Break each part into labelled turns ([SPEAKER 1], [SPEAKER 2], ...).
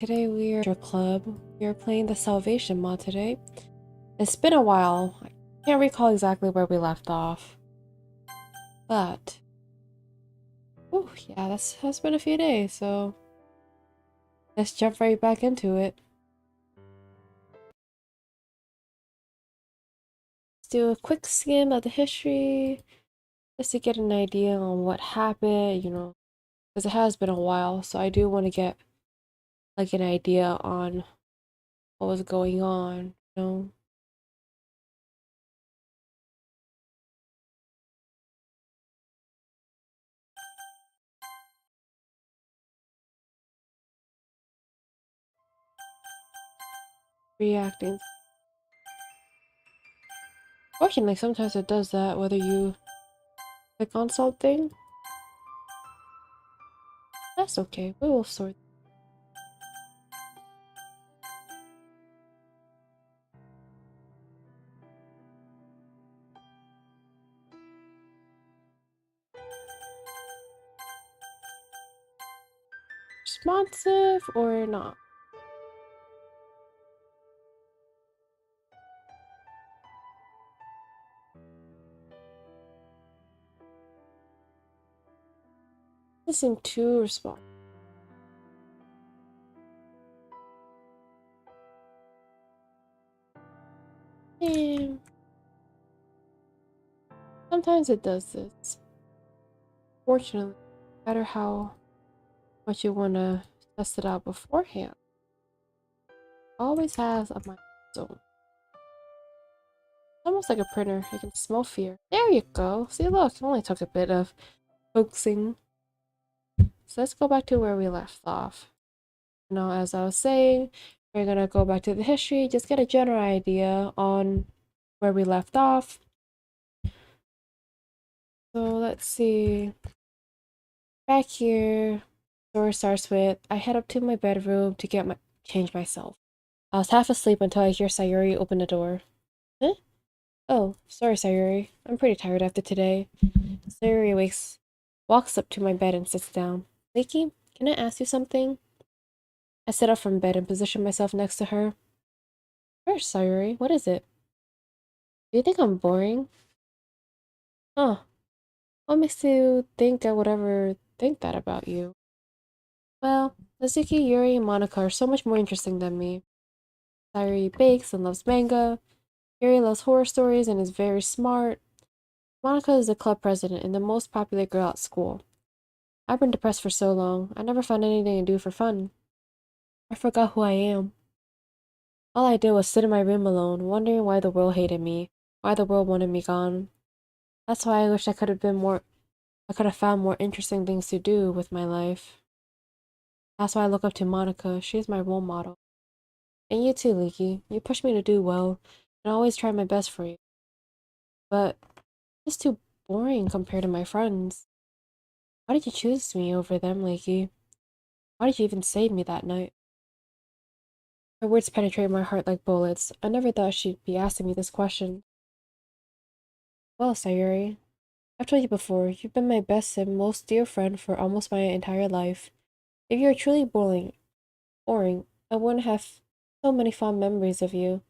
[SPEAKER 1] Today we are Literature Club. We are playing the Salvation mod today. It's been a while. I can't recall exactly where we left off. But oh yeah, has been a few days, so let's jump right back into it. Let's do a quick skim of the history just to get an idea on what happened, because it has been a while, so I do want to get like an idea on what was going on. Reacting. Fortunately, sometimes it does that, whether you click on something. That's okay, we will sort. Responsive or not. Listen to response. And sometimes it does this. Fortunately, no matter how much you want to test it out beforehand, always has a mind zone. Almost like a printer, I can smell fear. There you go. See, look, it only took a bit of coaxing. So let's go back to where we left off. Now, as I was saying, we're gonna go back to the history, just get a general idea on where we left off. So let's see. Back here, story starts with I head up to my bedroom to change myself. I was half asleep until I hear Sayuri open the door. Huh? Oh, sorry, Sayuri. I'm pretty tired after today. Sayuri walks up to my bed and sits down. Leaky, can I ask you something? I sit up from bed and position myself next to her. Sure, Sayuri. What is it? Do you think I'm boring? Huh. What makes you think I would ever think that about you? Well, Nazuki, Yuri, and Monica are so much more interesting than me. Sayuri bakes and loves manga. Yuri loves horror stories and is very smart. Monica is the club president and the most popular girl at school. I've been depressed for so long, I never found anything to do for fun. I forgot who I am. All I did was sit in my room alone, wondering why the world hated me, why the world wanted me gone. That's why I wish I could have found more interesting things to do with my life. That's why I look up to Monica, she's my role model. And you too, Leaky. You push me to do well, and I always try my best for you. But it's too boring compared to my friends. Why did you choose me over them, Leaky? Why did you even save me that night? Her words penetrate my heart like bullets. I never thought she'd be asking me this question. Well, Sayuri, I've told you before, you've been my best and most dear friend for almost my entire life. If you were truly boring, I wouldn't have so many fond memories of you.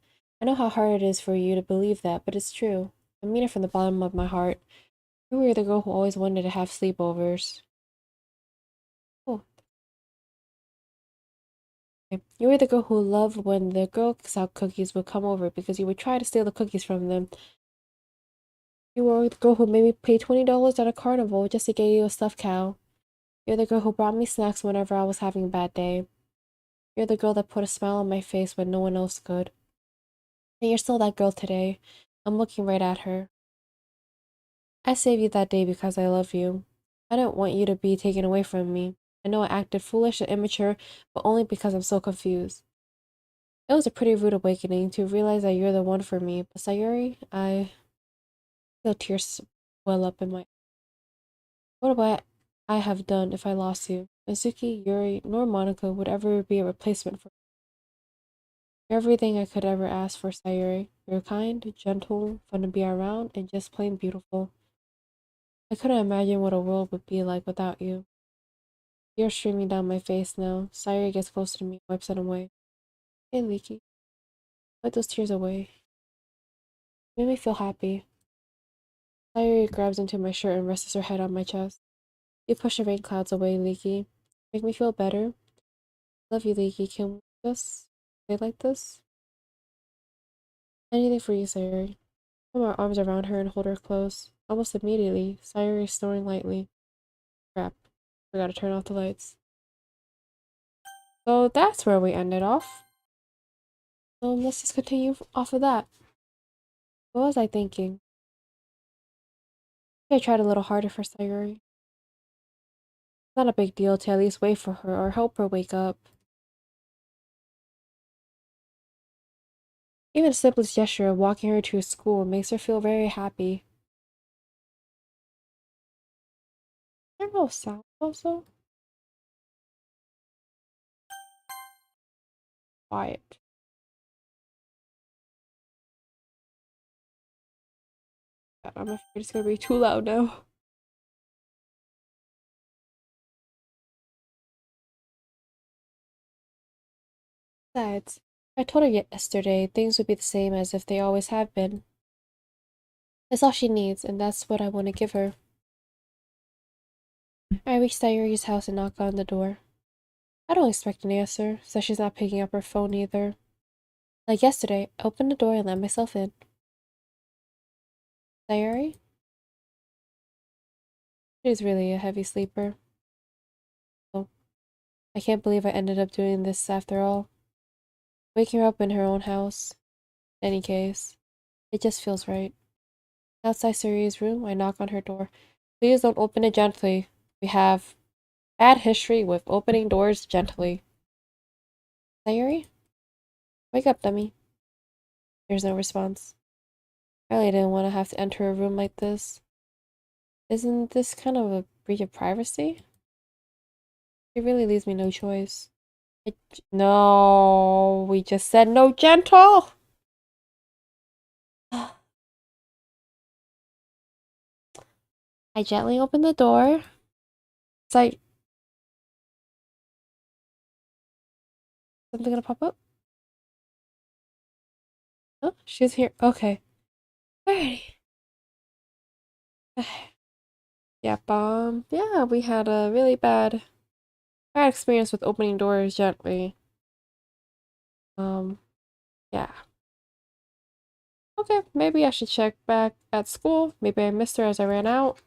[SPEAKER 1] I know how hard it is for you to believe that, but it's true. I mean it from the bottom of my heart. You were the girl who always wanted to have sleepovers. Oh, okay. You were the girl who loved when the Girl Scout cookies would come over because you would try to steal the cookies from them. You were the girl who made me pay $20 at a carnival just to get you a stuffed cow. You're the girl who brought me snacks whenever I was having a bad day. You're the girl that put a smile on my face when no one else could. And you're still that girl today. I'm looking right at her. I saved you that day because I love you. I didn't want you to be taken away from me. I know I acted foolish and immature, but only because I'm so confused. It was a pretty rude awakening to realize that you're the one for me, but Sayuri, I feel tears well up in my. What would I have done if I lost you? Mizuki, Yuri, nor Monica would ever be a replacement for you're everything I could ever ask for, Sayuri. You're kind, gentle, fun to be around, and just plain beautiful. I couldn't imagine what a world would be like without you. Tears streaming down my face now. Sayuri gets closer to me, wipes them away. Hey, Leaky. Wipe those tears away. Made me feel happy. Sayuri grabs into my shirt and rests her head on my chest. You push the rain clouds away, Leaky. Make me feel better. Love you, Leaky. Can we just stay like this? Anything for you, Sayuri. Put my arms around her and hold her close. Almost immediately, Sayuri is snoring lightly. Crap. I gotta turn off the lights. So that's where we ended off. Let's just continue off of that. What was I thinking? I tried a little harder for Sayuri. It's not a big deal to at least wait for her or help her wake up. Even the simplest gesture of walking her to school makes her feel very happy. There are no sound also. Quiet. I'm afraid it's gonna be too loud now. Besides, I told her yesterday things would be the same as if they always have been. That's all she needs, and that's what I want to give her. I reached Sayuri's house and knocked on the door. I don't expect an answer, so she's not picking up her phone either. Like yesterday, I opened the door and let myself in. Sayuri? She's really a heavy sleeper. Oh, I can't believe I ended up doing this after all. Waking her up in her own house. In any case, it just feels right. Outside Sayuri's room, I knock on her door. Please don't open it gently. We have bad history with opening doors gently. Sayuri? Wake up, dummy. There's no response. I really didn't want to have to enter a room like this. Isn't this kind of a breach of privacy? It really leaves me no choice. No, we just said no gentle! I gently open the door. It's like, something gonna pop up? Oh, she's here. Okay. Alrighty. Yep, yeah, we had a really bad experience with opening doors gently. Yeah. Okay, maybe I should check back at school. Maybe I missed her as I ran out.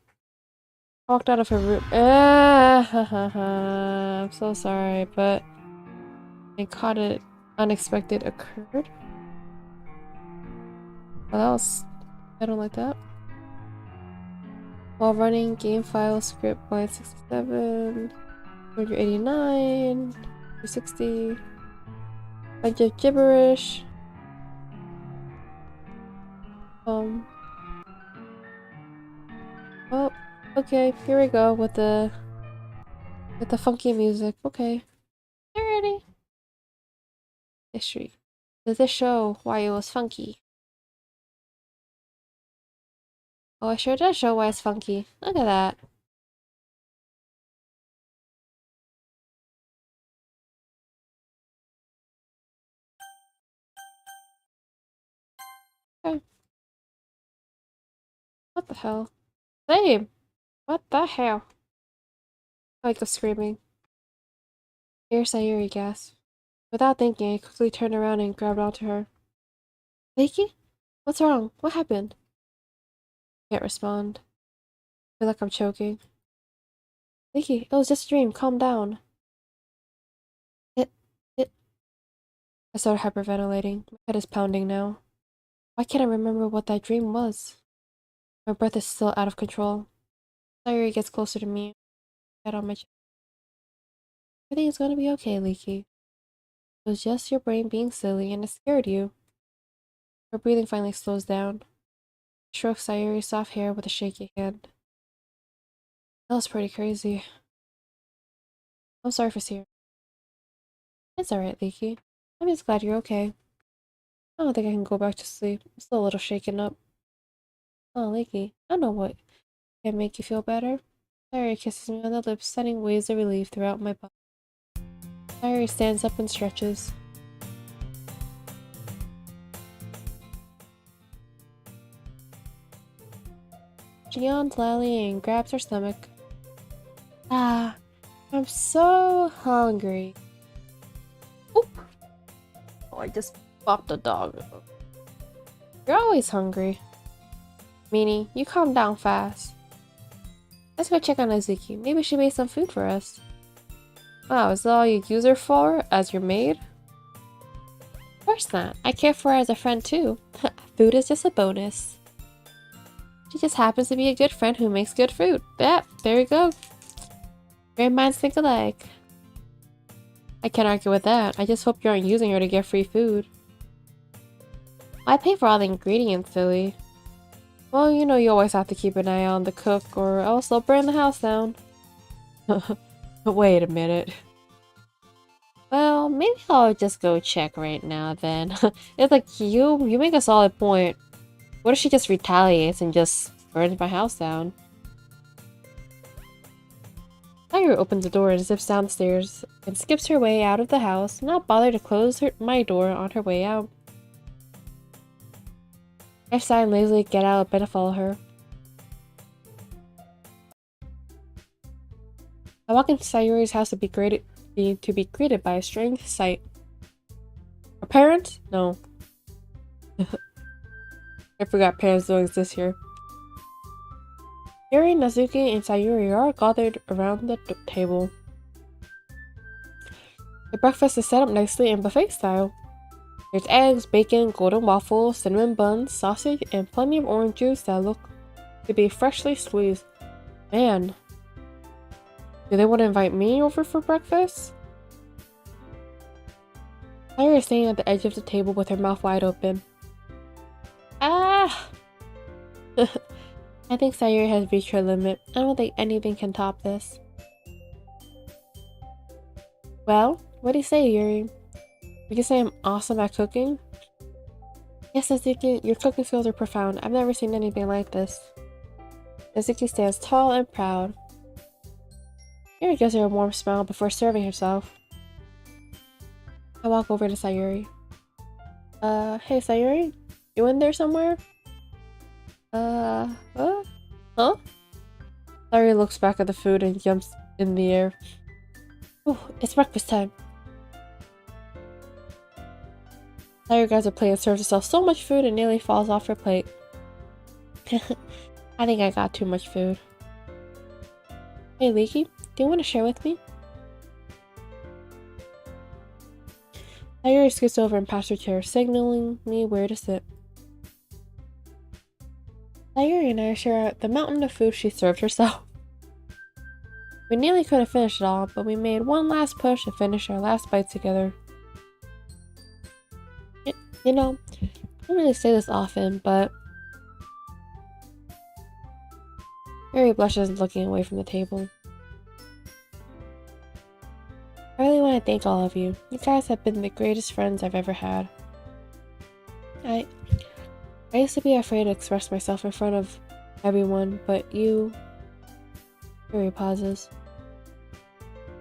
[SPEAKER 1] Walked out of her room. I'm so sorry, but I caught it unexpected occurred. Well, that was, I don't like that. While running game file script line 67, 289, 260, bunch of gibberish. Um, oh, okay, here we go with the funky music. Okay, alrighty. History. Does this show why it was funky? Oh, it sure does show why it's funky. Look at that. Okay. What the hell? Same. What the hell? I go screaming. Here's Sayuri gasp. Without thinking, I quickly turned around and grabbed onto her. Leaky? What's wrong? What happened? Can't respond. I feel like I'm choking. Leaky, it was just a dream. Calm down. It, it. I started hyperventilating. My head is pounding now. Why can't I remember what that dream was? My breath is still out of control. Sayuri gets closer to me. Head on my chest. Everything is gonna be okay, Leaky. It was just your brain being silly and it scared you. Her breathing finally slows down. Stroked Sayuri's soft hair with a shaky hand. That was pretty crazy. I'm sorry for seeing. It's alright, Leaky. I'm just glad you're okay. I don't think I can go back to sleep. I'm still a little shaken up. Oh, Leaky, I know what can make you feel better. Sayuri kisses me on the lips, sending waves of relief throughout my body. Sayuri stands up and stretches. She yawns loudly and grabs her stomach. Ah, I'm so hungry. Oop! Oh, I just popped a dog. You're always hungry. Meanie, you calm down fast. Let's go check on Azuki. Maybe she made some food for us. Wow, is that all you use her for, as your maid? Of course not. I care for her as a friend too. Food is just a bonus. She just happens to be a good friend who makes good food. Yeah, there we go. Great minds think alike. I can't argue with that. I just hope you aren't using her to get free food. I pay for all the ingredients, silly. Well, you know you always have to keep an eye on the cook or else they'll burn the house down. Wait a minute. Well, maybe I'll just go check right now then. It's like you make a solid point. What if she just retaliates and just burns my house down? Sayuri opens the door and zips downstairs and skips her way out of the house, not bother to close my door on her way out. I sigh and lazily get out of bed to follow her. I walk into Sayuri's house to be greeted by a strange sight. Her parents? No. I forgot parents don't exist here. Yuri, Nazuki, and Sayuri are gathered around the table. The breakfast is set up nicely in buffet style. There's eggs, bacon, golden waffles, cinnamon buns, sausage, and plenty of orange juice that look to be freshly squeezed. Man, do they want to invite me over for breakfast? Sayuri is standing at the edge of the table with her mouth wide open. Ah! I think Sayuri has reached her limit. I don't think anything can top this. Well, what do you say, Yuri? Would you say I'm awesome at cooking? Yes, Azuki, your cooking skills are profound. I've never seen anything like this. Azuki stands tall and proud. Yuri gives her a warm smile before serving herself. I walk over to Sayuri. Hey Sayuri? You in there somewhere? What? Huh? Sayuri looks back at the food and jumps in the air. Ooh, it's breakfast time. Sayuri grabs a plate and serves herself so much food it nearly falls off her plate. I think I got too much food. Hey Leaky, do you want to share with me? Sayuri scoots over and past her chair, signaling me where to sit. Sayuri and I share the mountain of food she served herself. We nearly couldn't finish it all, but we made one last push to finish our last bite together. You know, I don't really say this often, but Sayuri blushes, looking away from the table. I really want to thank all of you. You guys have been the greatest friends I've ever had. I used to be afraid to express myself in front of everyone, but you... Yuri pauses.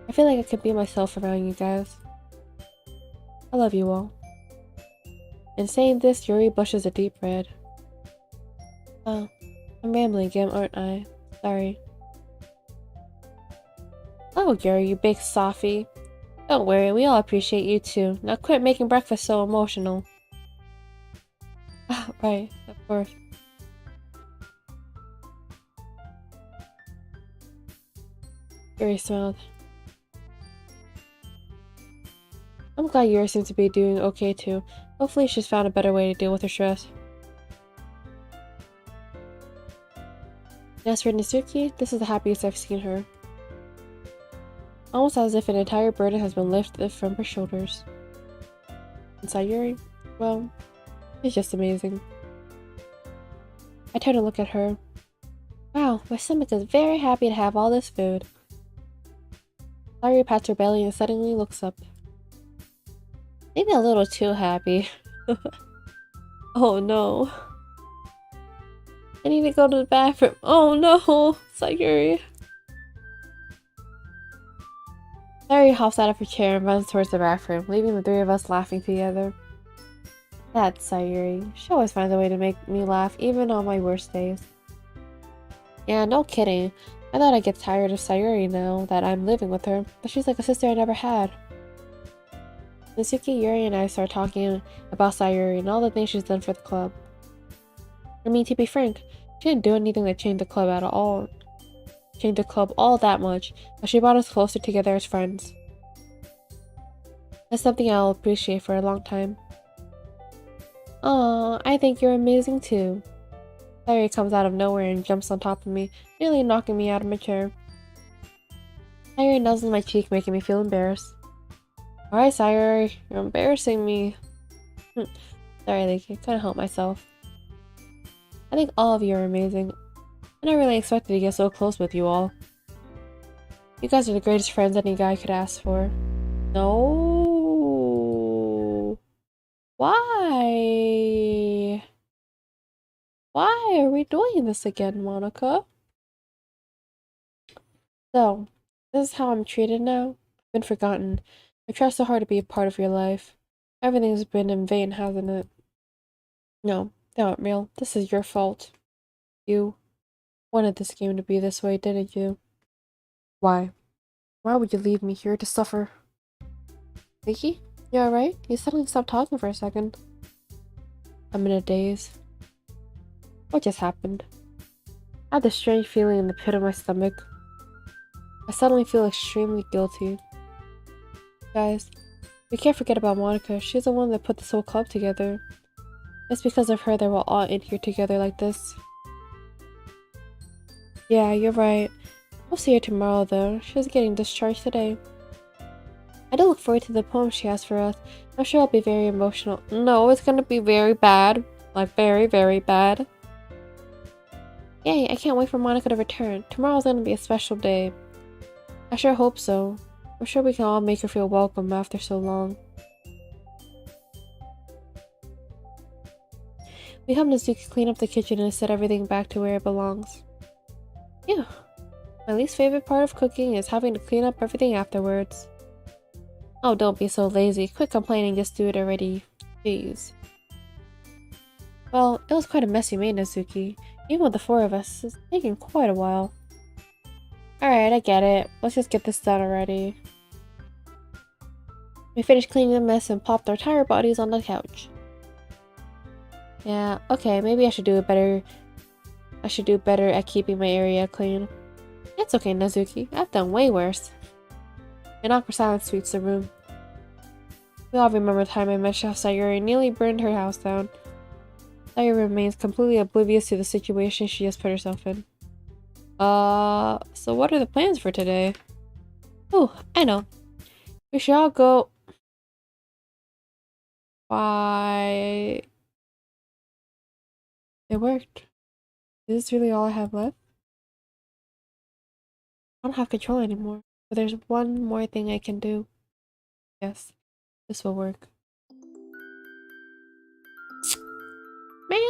[SPEAKER 1] I feel like I could be myself around you guys. I love you all. In saying this, Yuri blushes a deep red. Oh, I'm rambling again, aren't I? Sorry. Oh, Yuri, you big softy. Don't worry, we all appreciate you too. Now quit making breakfast so emotional. Right, of course. Yuri smiled. I'm glad Yuri seems to be doing okay too. Hopefully she's found a better way to deal with her stress. As for Nizuki, this is the happiest I've seen her. Almost as if an entire burden has been lifted from her shoulders. And Sayuri, well, it's just amazing. I turn to look at her. Wow, my stomach is very happy to have all this food. Sayuri pats her belly and suddenly looks up. Maybe a little too happy. Oh no. I need to go to the bathroom. Oh no, Sayuri. Sayuri hops out of her chair and runs towards the bathroom, leaving the three of us laughing together. That's Sayuri. She always finds a way to make me laugh, even on my worst days. Yeah, no kidding. I thought I'd get tired of Sayuri now that I'm living with her, but she's like a sister I never had. Mitsuki, Yuri, and I start talking about Sayuri and all the things she's done for the club. I mean, to be frank, she didn't do anything that changed the club at all. Changed the club all that much, but she brought us closer together as friends. That's something I'll appreciate for a long time. Aw, I think you're amazing too. Sayuri comes out of nowhere and jumps on top of me, nearly knocking me out of my chair. Sayuri nuzzles my cheek, making me feel embarrassed. Alright, Sayuri, you're embarrassing me. Sorry, Leaky, couldn't help myself. I think all of you are amazing. I never really expected to get so close with you all. You guys are the greatest friends any guy could ask for. No. Why? Why are we doing this again, Monica? So, this is how I'm treated now? I've been forgotten. I tried so hard to be a part of your life. Everything's been in vain, hasn't it? No, they aren't real. This is your fault. You wanted this game to be this way, didn't you? Why? Why would you leave me here to suffer? Vicky? You alright? You suddenly stopped talking for a second. I'm in a daze. What just happened? I had this strange feeling in the pit of my stomach. I suddenly feel extremely guilty. Guys, we can't forget about Monica. She's the one that put this whole club together. It's because of her that we're all in here together like this. Yeah, you're right. We'll see her tomorrow though. She's getting discharged today. I do look forward to the poem she has for us. I'm sure it'll be very emotional. No, it's gonna be very bad. Like very, very bad. Yay, I can't wait for Monica to return. Tomorrow's gonna be a special day. I sure hope so. I'm sure we can all make her feel welcome after so long. We helped Nazuki clean up the kitchen and set everything back to where it belongs. Yeah. My least favorite part of cooking is having to clean up everything afterwards. Oh, don't be so lazy. Quit complaining, just do it already. Jeez. Well, it was quite a mess you made, Nazuki. Even with the four of us, it's taking quite a while. Alright, I get it. Let's just get this done already. We finished cleaning the mess and plopped our tired bodies on the couch. Yeah, okay, maybe I should do better at keeping my area clean. It's okay, Nazuki. I've done way worse. An awkward silence sweeps the room. We all remember the time I mentioned how Sayuri nearly burned her house down. Sayuri remains completely oblivious to the situation she just put herself in. So what are the plans for today? Oh, I know. We should all go... Why... It worked. Is this really all I have left? I don't have control anymore. But there's one more thing I can do. Yes, this will work. Man!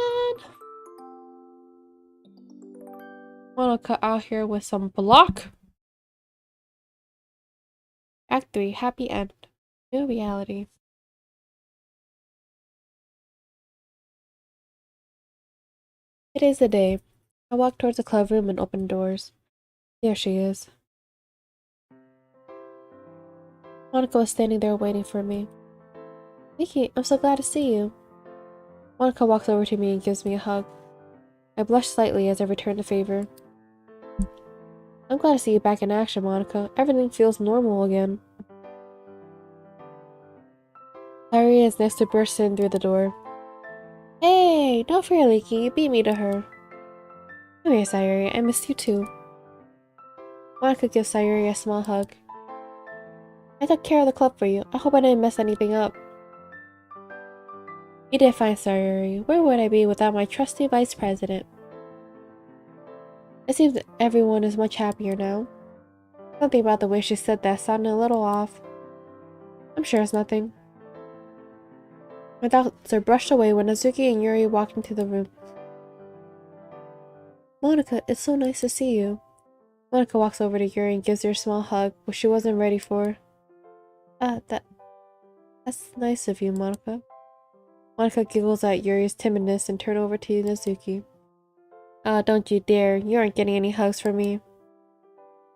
[SPEAKER 1] Wanna cut out here with some block? Act 3, happy end. New reality. Today's the day. I walk towards the club room and open doors. There she is. Monica was standing there waiting for me. Nikki, I'm so glad to see you. Monica walks over to me and gives me a hug. I blush slightly as I return the favor. I'm glad to see you back in action, Monica. Everything feels normal again. Sayuri is next to burst in through the door. Hey, don't fear, Leaky. You beat me to her. Come here, Sayuri. I missed you too. Monica gives Sayuri a small hug. I took care of the club for you. I hope I didn't mess anything up. You did fine, Sayuri. Where would I be without my trusty vice president? It seems everyone is much happier now. Something about the way she said that sounded a little off. I'm sure it's nothing. My thoughts are brushed away when Nazuki and Yuri walked into the room. Monica, it's so nice to see you. Monica walks over to Yuri and gives her a small hug, which she wasn't ready for. That's nice of you, Monica. Monica giggles at Yuri's timidness and turns over to Nazuki. Don't you dare. You aren't getting any hugs from me.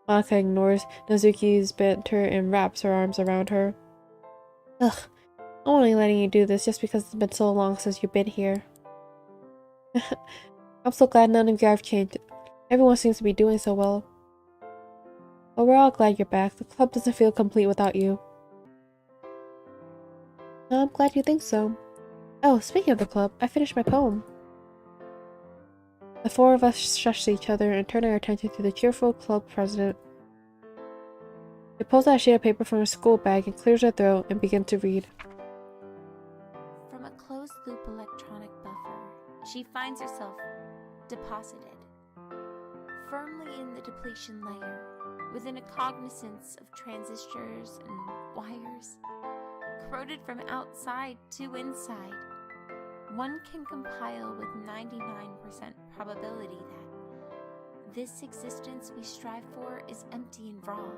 [SPEAKER 1] Monica ignores Nazuki's banter and wraps her arms around her. Ugh, I'm only letting you do this just because it's been so long since you've been here. I'm so glad none of you have changed. Everyone seems to be doing so well. Well, we're all glad you're back. The club doesn't feel complete without you. I'm glad you think so. Oh, speaking of the club, I finished my poem. The four of us shushed each other and turned our attention to the cheerful club president. She pulls out a sheet of paper from her school bag and clears her throat and begins to read.
[SPEAKER 2] From a closed-loop electronic buffer, she finds herself deposited firmly in the depletion layer, within a cognizance of transistors and wires, corroded from outside to inside. One can compile with 99% probability that this existence we strive for is empty and raw.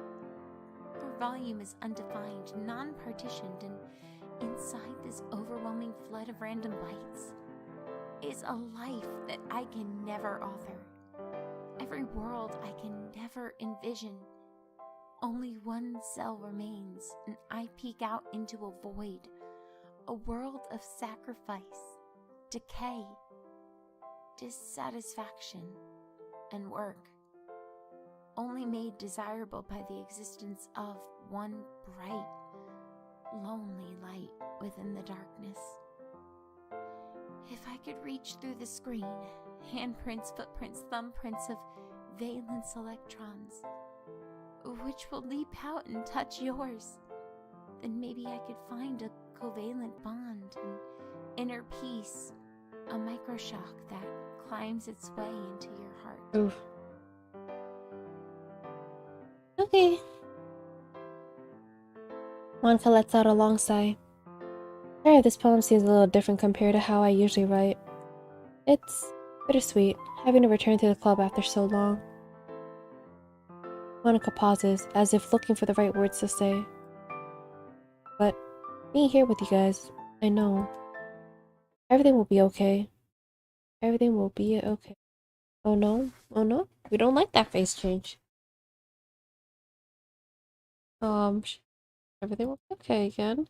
[SPEAKER 2] For volume is undefined, non-partitioned, and inside this overwhelming flood of random bytes is a life that I can never author. Every world I can never envision. Only one cell remains, and I peek out into a void, a world of sacrifice, decay, dissatisfaction, and work, only made desirable by the existence of one bright, lonely light within the darkness. If I could reach through the screen, handprints, footprints, thumbprints of valence electrons, which will leap out and touch yours, then maybe I could find a covalent bond, an inner peace, a microshock that climbs its way into your heart.
[SPEAKER 1] Oof. Okay. Monica lets out a long sigh. Sorry, this poem seems a little different compared to how I usually write. It's bittersweet, having to return to the club after so long. Monica pauses, as if looking for the right words to say. But being here with you guys, I know. Everything will be okay. Everything will be okay. Oh no? Oh no? We don't like that face change. Everything will be okay again.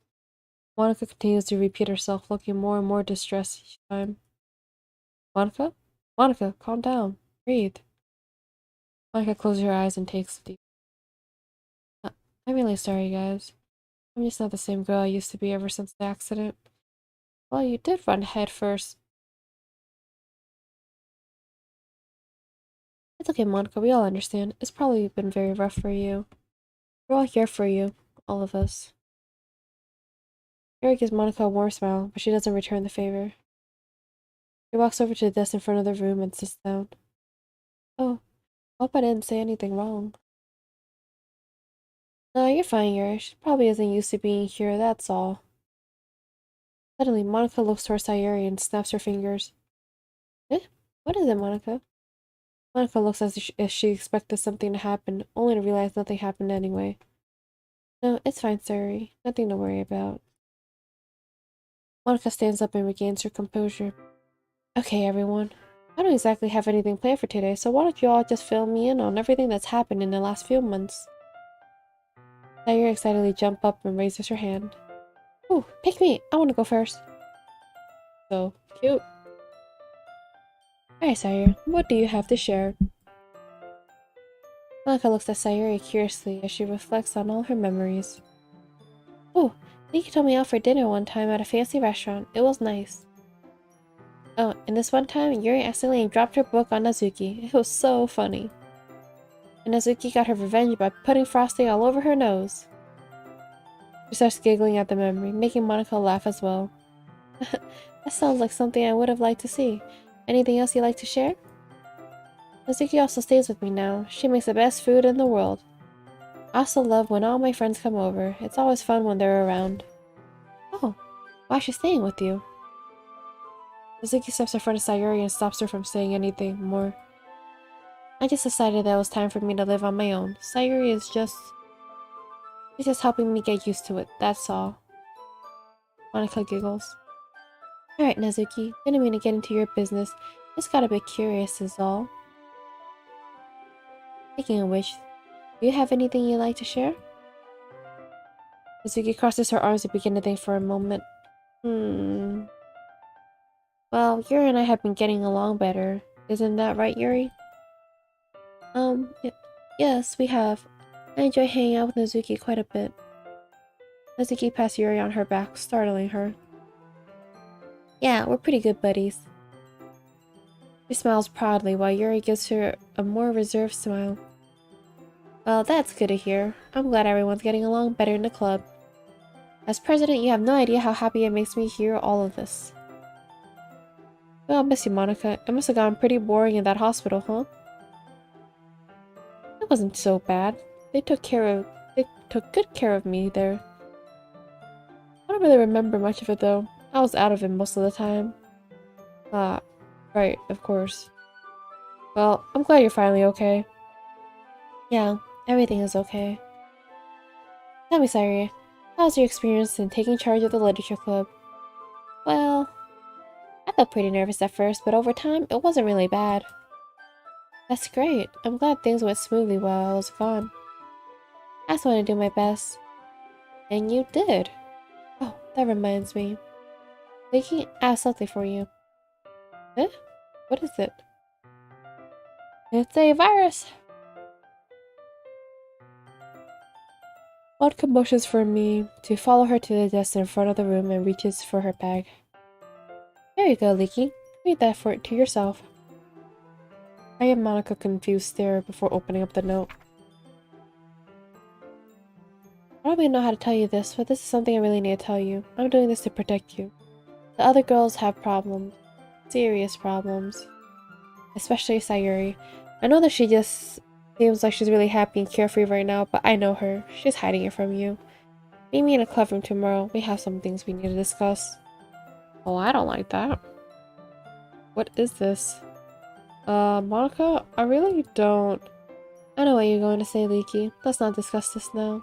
[SPEAKER 1] Monica continues to repeat herself, looking more and more distressed each time. Monica? Monica, calm down. Breathe. Monica closes her eyes and takes a deep breath. I'm really sorry, guys. I'm just not the same girl I used to be ever since the accident. Well, you did run head first. It's okay, Monica. We all understand. It's probably been very rough for you. We're all here for you. All of us. Yuri gives Monica a warm smile, but she doesn't return the favor. She walks over to the desk in front of the room and sits down. Oh, I hope I didn't say anything wrong. No, you're fine, Yuri. She probably isn't used to being here, that's all. Suddenly, Monica looks towards Sayuri and snaps her fingers. Eh? What is it, Monica? Monica looks as if she expected something to happen, only to realize nothing happened anyway. No, it's fine, Sayuri. Nothing to worry about. Monica stands up and regains her composure. Okay, everyone. I don't exactly have anything planned for today, so why don't you all just fill me in on everything that's happened in the last few months? Sayuri excitedly jumps up and raises her hand. Ooh, pick me! I want to go first. So cute. Alright, Sayuri, what do you have to share? Monica looks at Sayuri curiously as she reflects on all her memories. Oh, I think you told me out for dinner one time at a fancy restaurant. It was nice. Oh, and this one time, Yuri accidentally dropped her book on Nazuki. It was so funny. And Nazuki got her revenge by putting frosting all over her nose. She starts giggling at the memory, making Monica laugh as well. That sounds like something I would have liked to see. Anything else you'd like to share? Nazuki also stays with me now. She makes the best food in the world. I also love when all my friends come over. It's always fun when they're around. Oh, why is she staying with you? Nazuki steps in front of Sayuri and stops her from saying anything more. I just decided that it was time for me to live on my own. Sayuri is just... She's just helping me get used to it, that's all. Monica giggles. Alright, Nezuki, didn't mean to get into your business. Just got a bit curious is all. Speaking of which, do you have anything you'd like to share? Nezuki crosses her arms and begins to think for a moment. Well, Yuri and I have been getting along better. Isn't that right, Yuri? Y yes, we have. I enjoy hanging out with Nezuki quite a bit. Nezuki passed Yuri on her back, startling her. Yeah, we're pretty good buddies. She smiles proudly while Yuri gives her a more reserved smile. Well, that's good to hear. I'm glad everyone's getting along better in the club. As president, you have no idea how happy it makes me hear all of this. Well, I'll miss you, Monica. It must have gotten pretty boring in that hospital, huh? It wasn't so bad. They took good care of me there. I don't really remember much of it though. I was out of it most of the time. Ah, right, of course. Well, I'm glad you're finally okay. Yeah, everything is okay. Tell me, Sayuri, how was your experience in taking charge of the literature club? Well, I felt pretty nervous at first, but over time, it wasn't really bad. That's great. I'm glad things went smoothly while I was gone. I just wanted to do my best. And you did. Oh, that reminds me. Vicky asked something for you. Eh? What is it? It's a virus! Vodka motions for me to follow her to the desk in front of the room and reaches for her bag. There you go, Leaky. Read that to yourself. I and Monica confused stare before opening up the note. I don't even know how to tell you this, but this is something I really need to tell you. I'm doing this to protect you. The other girls have problems. Serious problems. Especially Sayuri. I know that she just seems like she's really happy and carefree right now, but I know her. She's hiding it from you. Meet me in a club room tomorrow. We have some things we need to discuss. Oh, I don't like that. What is this? Monica, I really don't. I know what you're going to say, Leaky. Let's not discuss this now.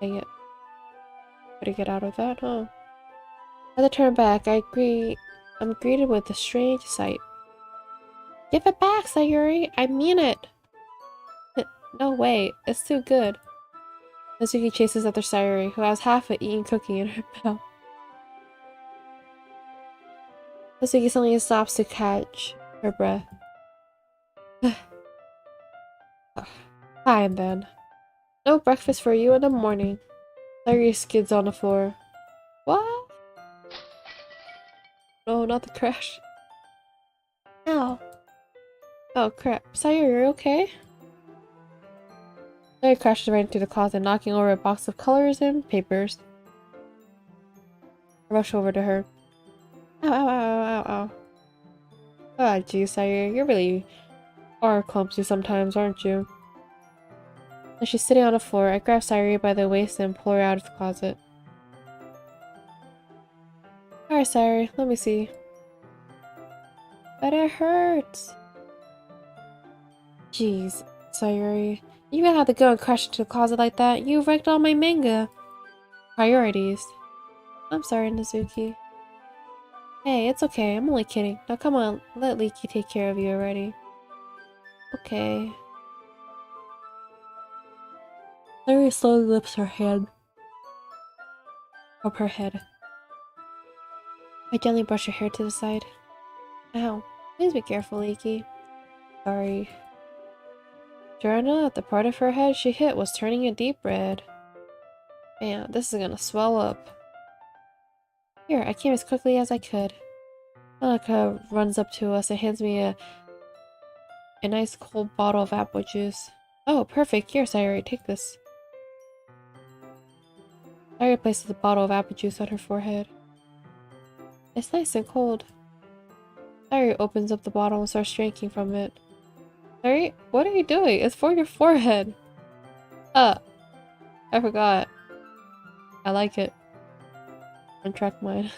[SPEAKER 1] Dang it. Better get out of that, huh? As I turn back, I'm greeted with a strange sight. Give it back, Sayuri! I mean it! No way, it's too good. Natsuki chases after Sayuri, who has half an eaten cookie in her mouth. Natsuki suddenly stops to catch her breath. Fine then. No breakfast for you in the morning. Sayuri skids on the floor. What? No, not the crash. Ow. Oh crap. Sayuri, you're okay? Sayuri crashes right into the closet, knocking over a box of colors and papers. I rush over to her. Ow, ow, ow, ow, ow. Ah, geez, Sayuri, you really are clumsy sometimes, aren't you? As she's sitting on the floor, I grab Sayuri by the waist and pull her out of the closet. Alright, Sayuri, let me see. But it hurts. Jeez, Sayuri. You even had to go and crash into the closet like that. You wrecked all my manga. Priorities. I'm sorry, Nezuki. Hey, it's okay. I'm only kidding. Now come on, let Leaky take care of you already. Okay. Sayuri slowly lifts her hand up her head. I gently brush her hair to the side. Ow. Please be careful, Leaky. Sorry. Sure enough, the part of her head she hit was turning a deep red. Man, this is gonna swell up. Here, I came as quickly as I could. Monica runs up to us and hands me a nice cold bottle of apple juice. Oh, perfect. Here, Sayuri, take this. Sayuri places the bottle of apple juice on her forehead. It's nice and cold. Sayuri opens up the bottle and starts drinking from it. Sayuri, what are you doing? It's for your forehead. I forgot. I like it. Untrack mine.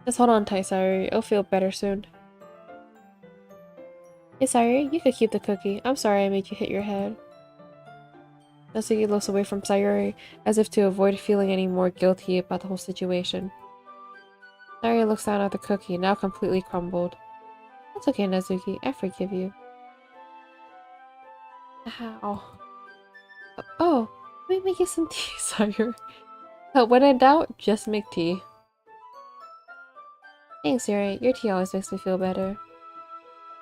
[SPEAKER 1] Just hold on tight, Sayuri. It'll feel better soon. Hey, Sayuri, you could keep the cookie. I'm sorry I made you hit your head. Natsuki looks away from Sayuri, as if to avoid feeling any more guilty about the whole situation. Sayuri looks down at the cookie, now completely crumbled. That's okay, Natsuki. I forgive you. Ow. Oh, let me make you some tea, Sayuri. When in doubt, just make tea. Thanks, Yuri. Your tea always makes me feel better.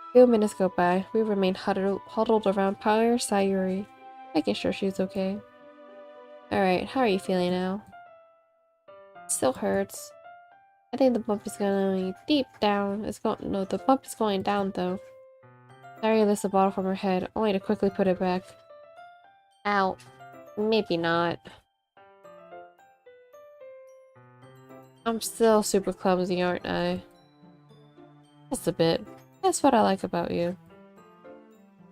[SPEAKER 1] A few minutes go by. We remain huddled around Power Sayuri, making sure she's okay. Alright, how are you feeling now? It still hurts. I think the bump is going deep down. No, the bump is going down though. Sayuri lifts the bottle from her head, only to quickly put it back. Ow. Maybe not. I'm still super clumsy, aren't I? Just a bit. That's what I like about you.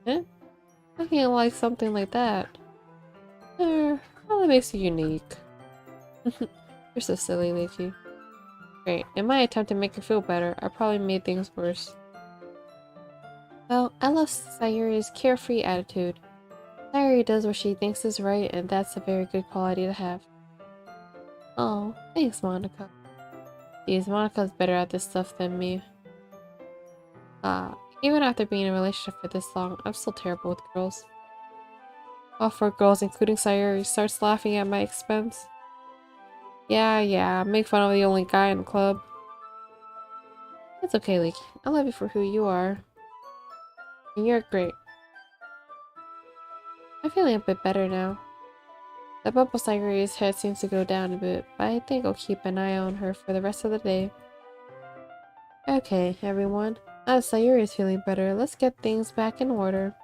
[SPEAKER 1] Eh? How can you like something like that? Well, that makes you unique. You're so silly, Leafy. Great. In my attempt to make her feel better, I probably made things worse. Well, I love Sayuri's carefree attitude. Sayuri does what she thinks is right, and that's a very good quality to have. Oh, thanks, Monica. Geez, Monica's better at this stuff than me. Even after being in a relationship for this long, I'm still terrible with girls. All four girls, including Sayuri, starts laughing at my expense. Yeah, make fun of the only guy in the club. It's okay, Leaky. I love you for who you are. And you're great. I'm feeling a bit better now. The bubble Sayuri's head seems to go down a bit, but I think I'll keep an eye on her for the rest of the day. Okay, everyone. Now that Sayuri is feeling better, let's get things back in order.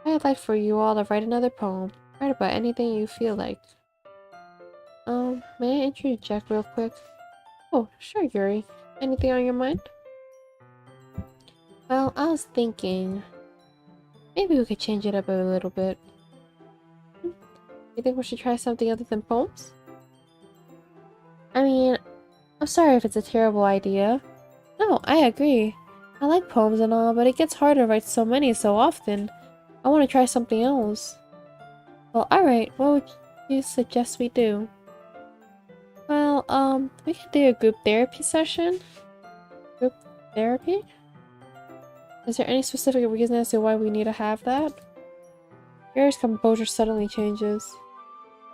[SPEAKER 1] I'd like for you all to write another poem. Write about anything you feel like. May I interject real quick? Oh, sure, Yuri. Anything on your mind? Well, I was thinking, maybe we could change it up a little bit. You think we should try something other than poems? I mean, I'm sorry if it's a terrible idea. No, I agree. I like poems and all, but it gets harder to write so many so often. I want to try something else. Well, alright, what would you suggest we do? Well, we could do a group therapy session? Group therapy? Is there any specific reason as to why we need to have that? Yuri's composure suddenly changes.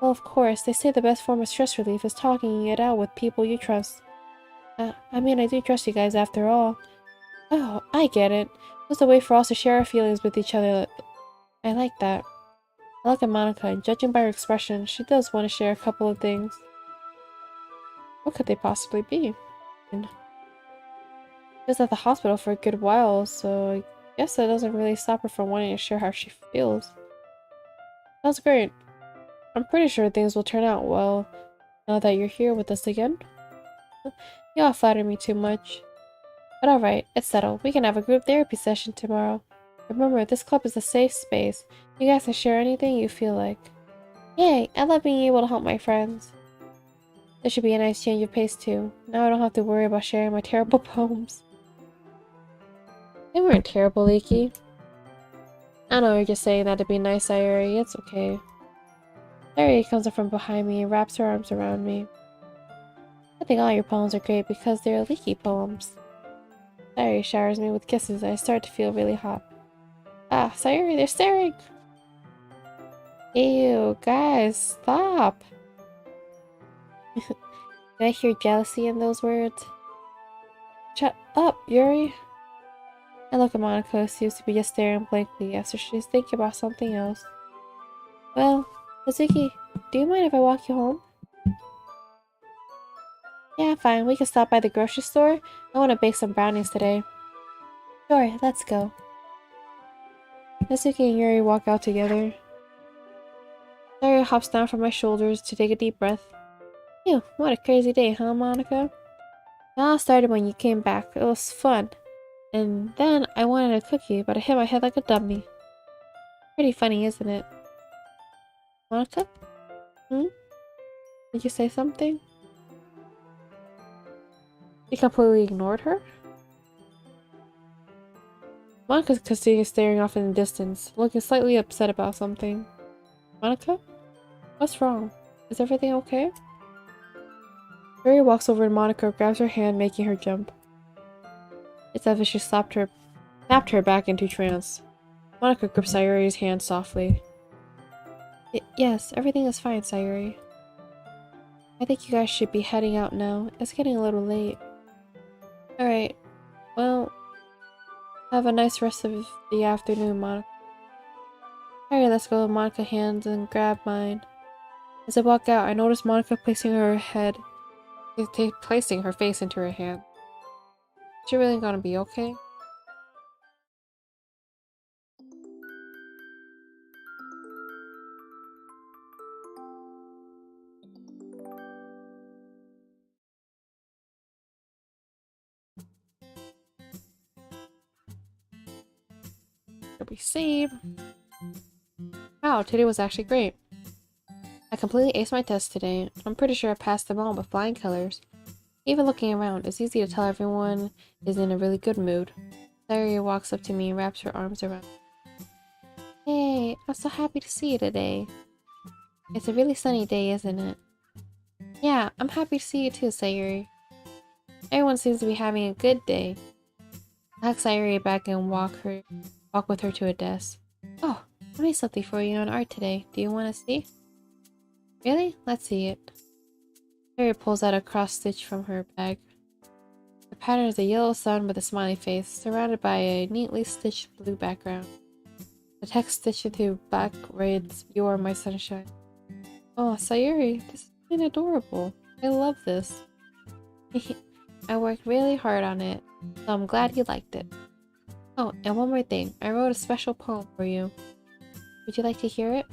[SPEAKER 1] Well, of course, they say the best form of stress relief is talking it out with people you trust. I mean, I do trust you guys after all. Oh, I get it. It's a way for us to share our feelings with each other. I like that. I look at Monica, and judging by her expression, she does want to share a couple of things. What could they possibly be? And she was at the hospital for a good while, so I guess that doesn't really stop her from wanting to share how she feels. That's great. I'm pretty sure things will turn out well now that you're here with us again. You all flatter me too much. But alright, it's settled. We can have a group therapy session tomorrow. Remember, this club is a safe space. You guys can share anything you feel like. Yay! I love being able to help my friends. This should be a nice change of pace too. Now I don't have to worry about sharing my terrible poems. They weren't terrible, Leaky. I know you're just saying that to be nice, Sayuri. It's okay. Sayuri comes up from behind me and wraps her arms around me. I think all your poems are great because they're Leaky poems. Sayuri showers me with kisses and I start to feel really hot. Ah, Sayuri, they're staring! Ew, guys, stop! Did I hear jealousy in those words? Shut up, Yuri! I look at Monica, who seems to be just staring blankly as if she's thinking about something else. Well, Mizuki, do you mind if I walk you home? Yeah, fine. We can stop by the grocery store. I want to bake some brownies today. Sure, let's go. Mizuki and Yuri walk out together. Yuri hops down from my shoulders to take a deep breath. Ew, what a crazy day, huh, Monica? It all started when you came back. It was fun. And then I wanted a cookie, but I hit my head like a dummy. Pretty funny, isn't it? Monica? Hmm? Did you say something? You completely ignored her? Monica continues staring off in the distance, looking slightly upset about something. Monica? What's wrong? Is everything okay? Sayuri walks over to Monica, grabs her hand, making her jump. It's as if she snapped her back into trance. Monica grips Sayuri's hand softly. Yes, everything is fine, Sayuri. I think you guys should be heading out now. It's getting a little late. Alright, well, have a nice rest of the afternoon, Monica. Alright, let's go. Monica hands and grab mine. As I walk out, I notice Monica placing her face into her hand. Is she really gonna be okay? Did we save? Wow, today was actually great. I completely aced my test today. I'm pretty sure I passed them all with flying colors. Even looking around, it's easy to tell everyone is in a really good mood. Sayuri walks up to me and wraps her arms around me. Hey, I'm so happy to see you today. It's a really sunny day, isn't it? Yeah, I'm happy to see you too, Sayuri. Everyone seems to be having a good day. I hug Sayuri back and walk with her to a desk. Oh, I made something for you on art today. Do you want to see? Really? Let's see it. Sayuri pulls out a cross stitch from her bag. The pattern is a yellow sun with a smiley face, surrounded by a neatly stitched blue background. The text stitched into black reads, "You are my sunshine." Oh, Sayuri, this is really adorable. I love this. I worked really hard on it, so I'm glad you liked it. Oh, and one more thing. I wrote a special poem for you. Would you like to hear it?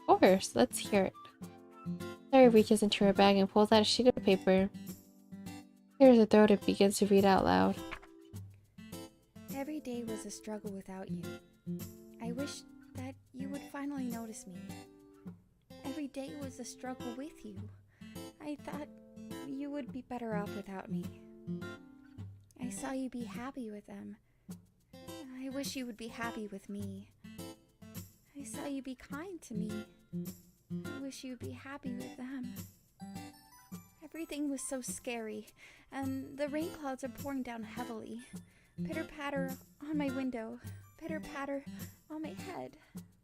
[SPEAKER 1] Of course, let's hear it. Sayuri reaches into her bag and pulls out a sheet of paper. Clears her throat and begins to read out loud.
[SPEAKER 3] Every day was a struggle without you. I wish that you would finally notice me. Every day was a struggle with you. I thought you would be better off without me. I saw you be happy with them. I wish you would be happy with me. I saw you be kind to me. I wish you would be happy with them. Everything was so scary, and the rain clouds are pouring down heavily. Pitter-patter on my window, pitter-patter on my head,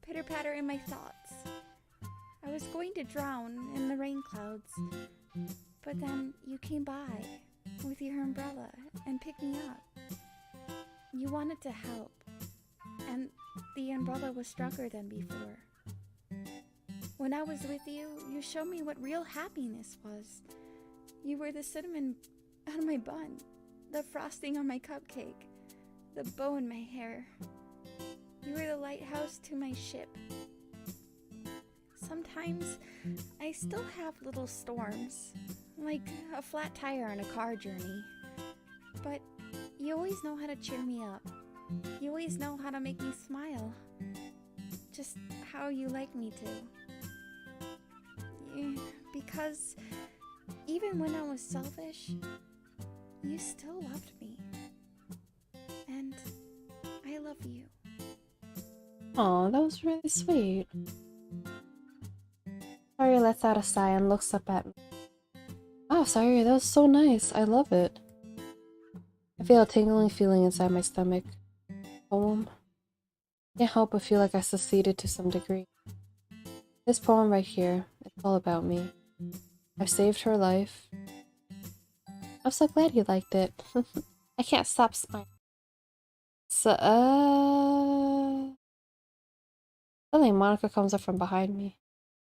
[SPEAKER 3] pitter-patter in my thoughts. I was going to drown in the rain clouds, but then you came by with your umbrella and picked me up. You wanted to help, and the umbrella was stronger than before. When I was with you, you showed me what real happiness was. You were the cinnamon on my bun, the frosting on my cupcake, the bow in my hair. You were the lighthouse to my ship. Sometimes I still have little storms, like a flat tire on a car journey. But you always know how to cheer me up. You always know how to make me smile. Just how you like me to. Because even when I was selfish, you still loved me. And I love you.
[SPEAKER 1] Aw, that was really sweet. Sayuri lets out a sigh and looks up at me. Wow, Sayuri, that was so nice. I love it. I feel a tingling feeling inside my stomach. Poem? Can't help but feel like I succeeded to some degree. This poem right here, it's all about me. I've saved her life. I'm so glad you liked it. I can't stop smiling. So, suddenly Monica comes up from behind me.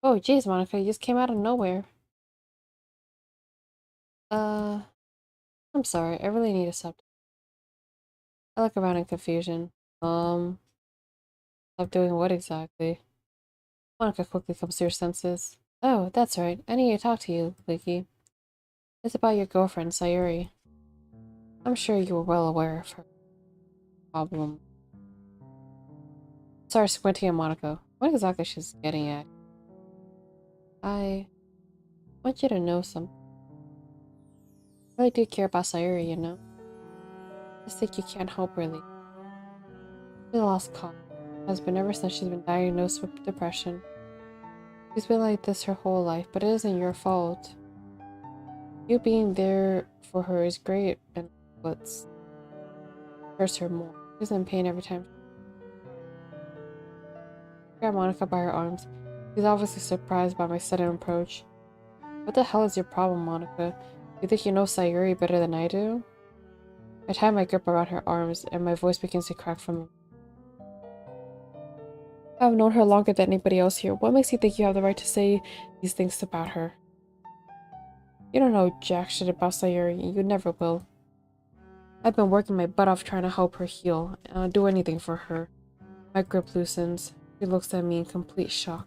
[SPEAKER 1] Oh, jeez, Monica, you just came out of nowhere. I'm sorry, I really need a sub. I look around in confusion. Stop doing what exactly? Monica quickly comes to her senses. Oh, that's right. I need to talk to you, Leaky. It's about your girlfriend, Sayuri. I'm sure you were well aware of her problem. Sorry, squinting at Monica. What exactly she's getting at? I want you to know something. I really do care about Sayuri, you know? I just think you can't help her, Leaky. She lost cause. Has been ever since she's been diagnosed with depression. She's been like this her whole life, but it isn't your fault. You being there for her is great, and what's hurts her more. She's in pain every time. I grab Monica by her arms. She's obviously surprised by my sudden approach. What the hell is your problem, Monica? You think you know Sayuri better than I do? I tie my grip around her arms, and my voice begins to crack from it. I've known her longer than anybody else here. What makes you think you have the right to say these things about her? You don't know jack shit about Sayuri. You never will. I've been working my butt off trying to help her heal, and I'll do anything for her. My grip loosens. She looks at me in complete shock.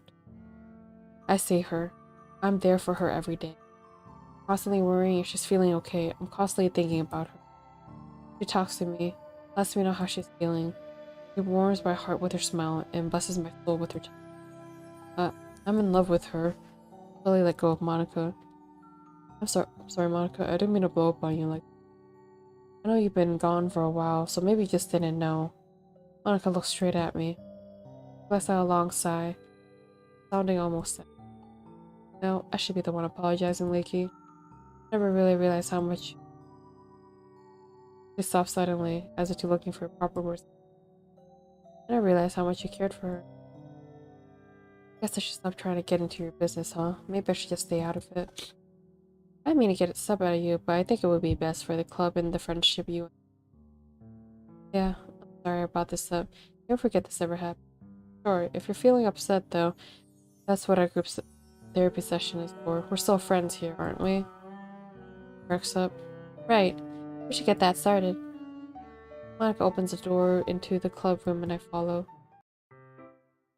[SPEAKER 1] I say her. I'm there for her every day. Constantly worrying if she's feeling okay. I'm constantly thinking about her. She talks to me, lets me know how she's feeling. She warms my heart with her smile and blesses my soul with her touch. I'm in love with her. Slowly let go of Monica. I'm sorry, Monica. I didn't mean to blow up on you like. I know you've been gone for a while, so maybe you just didn't know. Monica looked straight at me. I let out a long sigh, sounding almost sad. No, I should be the one apologizing, Lakey. I never really realized how much. She stopped suddenly, as if to looking for proper words. I never realized how much you cared for her. I guess I should stop trying to get into your business, huh? Maybe I should just stay out of it. I didn't mean to get it sub out of you, but I think it would be best for the club and the friendship you. Yeah, I'm sorry about this sub. Don't forget this ever happened. Sure, if you're feeling upset though, that's what our group's therapy session is for. We're still friends here, aren't we? Perks up. Right. We should get that started. Monica opens the door into the club room and I follow.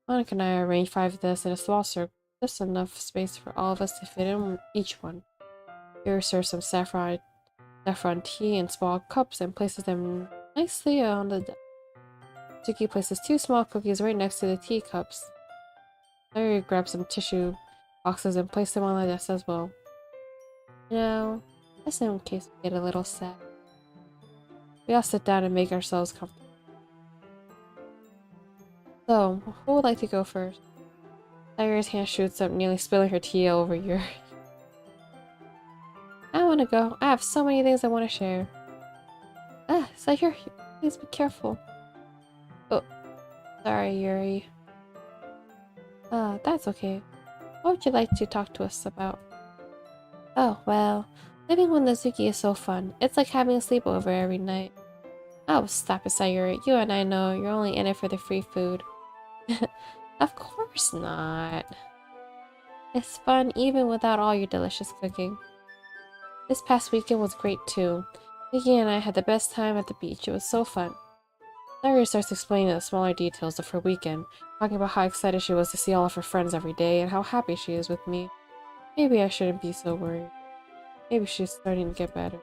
[SPEAKER 1] Monica and I arrange 5 desks in a small circle, just enough space for all of us to fit in each one. Here serves some saffron tea in small cups and places them nicely on the desk. Suki places 2 small cookies right next to the teacups. Larry grabs some tissue boxes and places them on the desk as well. Just in case we get a little sad. We all sit down and make ourselves comfortable. So, who would like to go first? Sayuri's hand shoots up, nearly spilling her tea over your. I want to go. I have so many things I want to share. Sayuri, please be careful. Oh, sorry, Yuri. That's okay. What would you like to talk to us about? Oh, well, living with Nazuki is so fun. It's like having a sleepover every night. Oh, stop it, Sayuri. You and I know you're only in it for the free food. Of course not. It's fun even without all your delicious cooking. This past weekend was great too. Vicky and I had the best time at the beach. It was so fun. Sayuri starts explaining the smaller details of her weekend, talking about how excited she was to see all of her friends every day and how happy she is with me. Maybe I shouldn't be so worried. Maybe she's starting to get better.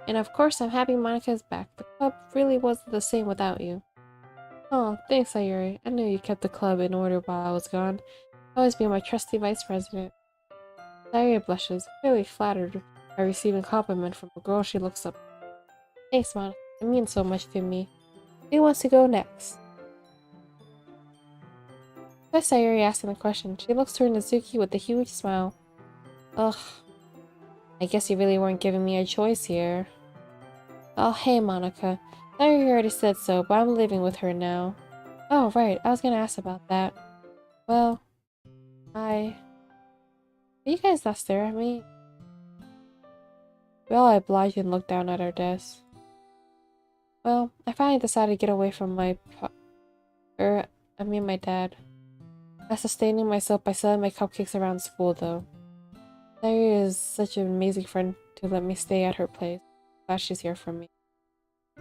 [SPEAKER 1] And of course, I'm happy Monica is back. The club really wasn't the same without you. Oh, thanks, Sayuri. I knew you kept the club in order while I was gone. Always be my trusty vice president. Sayuri blushes, clearly flattered by receiving a compliment from a girl she looks up to. Thanks, Monica. It means so much to me. Who wants to go next? By Sayuri asking the question, she looks toward Nazuki with a huge smile. Ugh. I guess you really weren't giving me a choice here. Oh, hey, Monica. Sayuri already said so, but I'm living with her now. Oh, right. I was gonna ask about that. Well, are you guys not stare at me? We all obliged and looked down at our desks. Well, I finally decided to get away from my dad. I'm sustaining myself by selling my cupcakes around school, though. Sayuri is such an amazing friend to let me stay at her place. Glad she's here for me.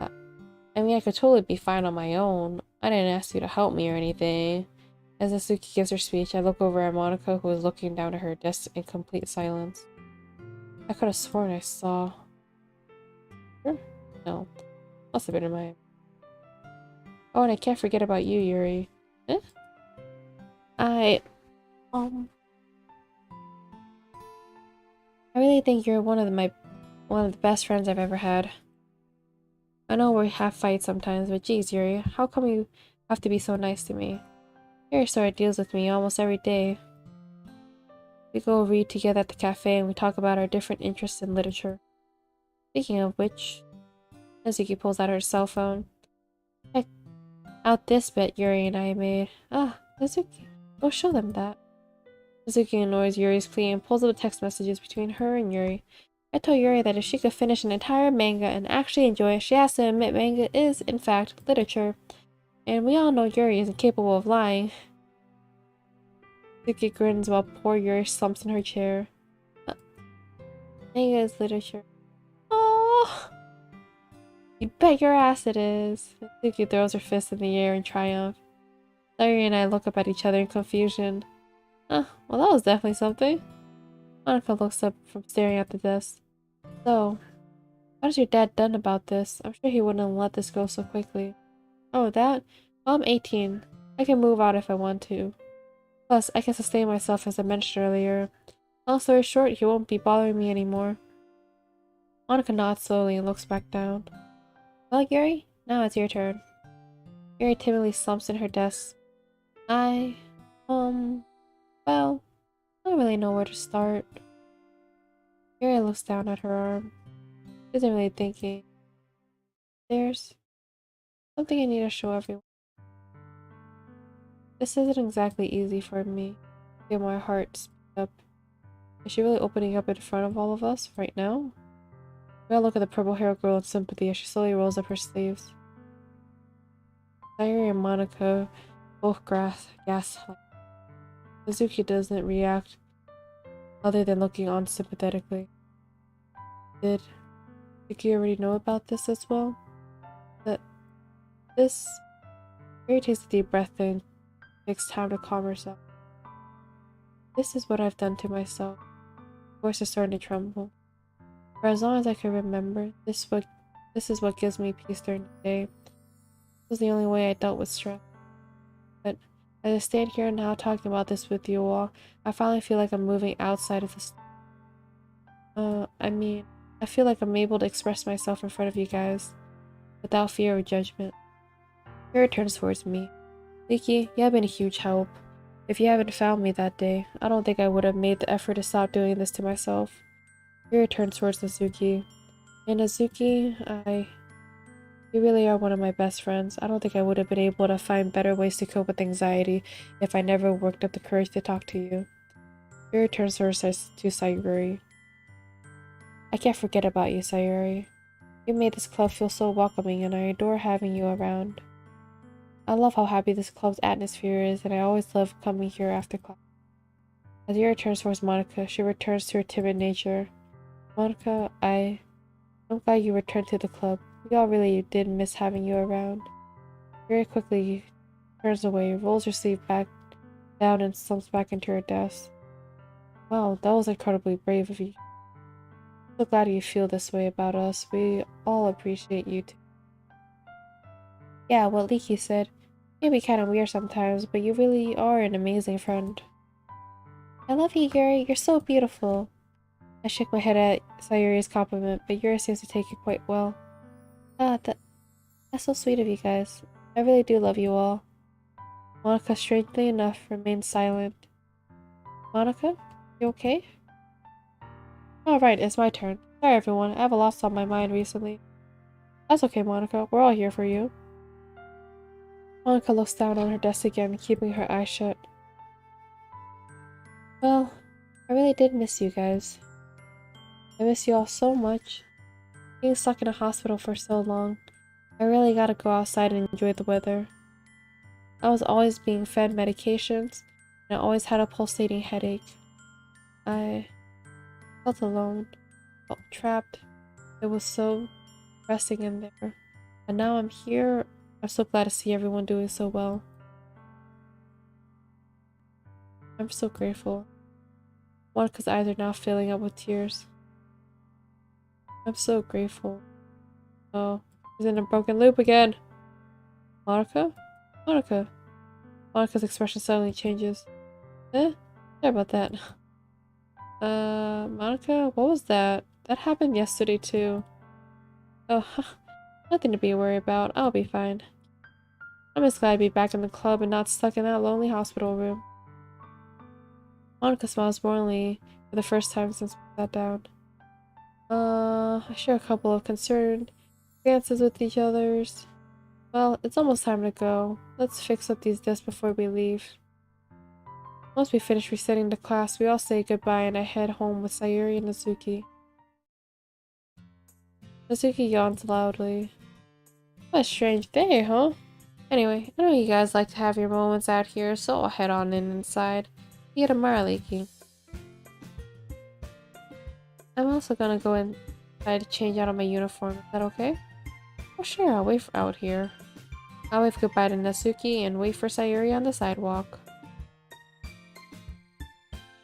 [SPEAKER 1] I mean, I could totally be fine on my own. I didn't ask you to help me or anything. As Asuki gives her speech, I look over at Monica, who is looking down at her desk in complete silence. I could have sworn I saw. Sure? No. Must have been in my. Oh, and I can't forget about you, Yuri. Eh? I. I really think you're one of the best friends I've ever had. I know we have fights sometimes, but geez, Yuri, how come you have to be so nice to me? Yuri sort of deals with me almost every day. We go read together at the cafe and we talk about our different interests in literature. Speaking of which, Nezuki pulls out her cell phone. Check out this bit Yuri and I made. Ah, Nezuki, go show them that. Nezuki ignores Yuri's plea and pulls up the text messages between her and Yuri. I told Yuri that if she could finish an entire manga and actually enjoy it, she has to admit manga is, in fact, literature. And we all know Yuri is incapable of lying. Nezuki grins while poor Yuri slumps in her chair. Manga is literature. Oh, you bet your ass it is. Nezuki throws her fist in the air in triumph. Yuri and I look up at each other in confusion. Well, that was definitely something. Monica looks up from staring at the desk. So, what has your dad done about this? I'm sure he wouldn't let this go so quickly. Oh, that? Well, I'm 18. I can move out if I want to. Plus, I can sustain myself as I mentioned earlier. Long story short, he won't be bothering me anymore. Monica nods slowly and looks back down. Well, Yuri, now it's your turn. Yuri timidly slumps in her desk. Well, I don't really know where to start. Yuri looks down at her arm. She isn't really thinking. There's something I need to show everyone. This isn't exactly easy for me. Get my heart speed up. Is she really opening up in front of all of us right now? We all look at the purple-haired girl in sympathy as she slowly rolls up her sleeves. Sayuri and Monica both gasp. Suzuki doesn't react other than looking on sympathetically. Did Suzuki already know about this as well? That this... Yuri takes a deep breath and takes time to calm herself. This is what I've done to myself. Her voice is starting to tremble. For as long as I can remember, this is what gives me peace during the day. This was the only way I dealt with stress. But as I stand here now talking about this with you all, I finally feel like I'm moving outside of this. I feel like I'm able to express myself in front of you guys without fear of judgment. Kira turns towards me. Nikki, you have been a huge help. If you haven't found me that day, I don't think I would have made the effort to stop doing this to myself. Kira turns towards Nazuki. And Nazuki, you really are one of my best friends. I don't think I would have been able to find better ways to cope with anxiety if I never worked up the courage to talk to you. Kira turns to Sayuri. I can't forget about you, Sayuri. You made this club feel so welcoming and I adore having you around. I love how happy this club's atmosphere is and I always love coming here after class. As Yuri turns towards Monica, she returns to her timid nature. Monica, I'm glad you returned to the club. We all really did miss having you around. Yuri quickly turns away, rolls her sleeve back down and slumps back into her desk. Wow, that was incredibly brave of you. I'm so glad you feel this way about us. We all appreciate you too. Yeah, what Leaky said. It can be kind of weird sometimes, but you really are an amazing friend. I love you, Yuri. You're so beautiful. I shook my head at Sayuri's compliment, but Yuri seems to take it quite well. That's so sweet of you guys. I really do love you all. Monica, strangely enough, remained silent. Monica? You okay? Alright, it's my turn. Sorry everyone, I have a lot on my mind recently. That's okay, Monica. We're all here for you. Monica looks down on her desk again, keeping her eyes shut. Well, I really did miss you guys. I miss you all so much. Being stuck in a hospital for so long, I really gotta go outside and enjoy the weather. I was always being fed medications, and I always had a pulsating headache. I felt alone, felt trapped. It was so depressing in there. And now I'm here. I'm so glad to see everyone doing so well. I'm so grateful. Monica's eyes are now filling up with tears. I'm so grateful. Oh, she's in a broken loop again. Monica? Monica? Monica's expression suddenly changes. Sorry about that. Monica, what was that? That happened yesterday too. Oh, Nothing to be worried about. I'll be fine. I'm just glad to be back in the club and not stuck in that lonely hospital room. Monica smiles warmly for the first time since we sat down. I share a couple of concerned glances with each other's. Well, it's almost time to go. Let's fix up these desks before we leave. Once we finish resetting the class, we all say goodbye and I head home with Sayuri and Nazuki. Nazuki yawns loudly. What a strange day, huh? Anyway, I know you guys like to have your moments out here, so I'll head on inside. See you tomorrow, Leaky. I'm also gonna go inside to change out of my uniform. Is that okay? Oh sure, I'll wait out here. I'll wave goodbye to Natsuki and wait for Sayuri on the sidewalk.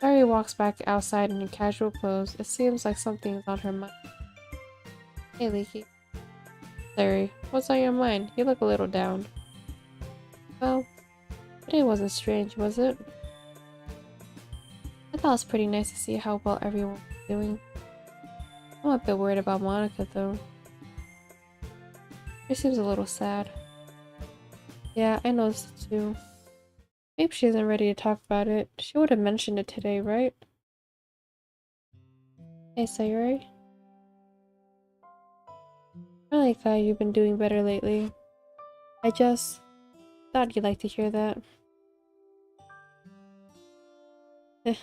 [SPEAKER 1] Sayuri walks back outside in her casual clothes. It seems like something's on her mind. Hey, Leaky. Sayuri, what's on your mind? You look a little down. Well, today wasn't strange, was it? I thought it was pretty nice to see how well everyone was doing. I'm a bit worried about Monica, though. She seems a little sad. Yeah, I noticed it too. Maybe she isn't ready to talk about it. She would have mentioned it today, right? Hey, Sayuri. I'm really glad you've been doing better lately. I just thought you'd like to hear that. I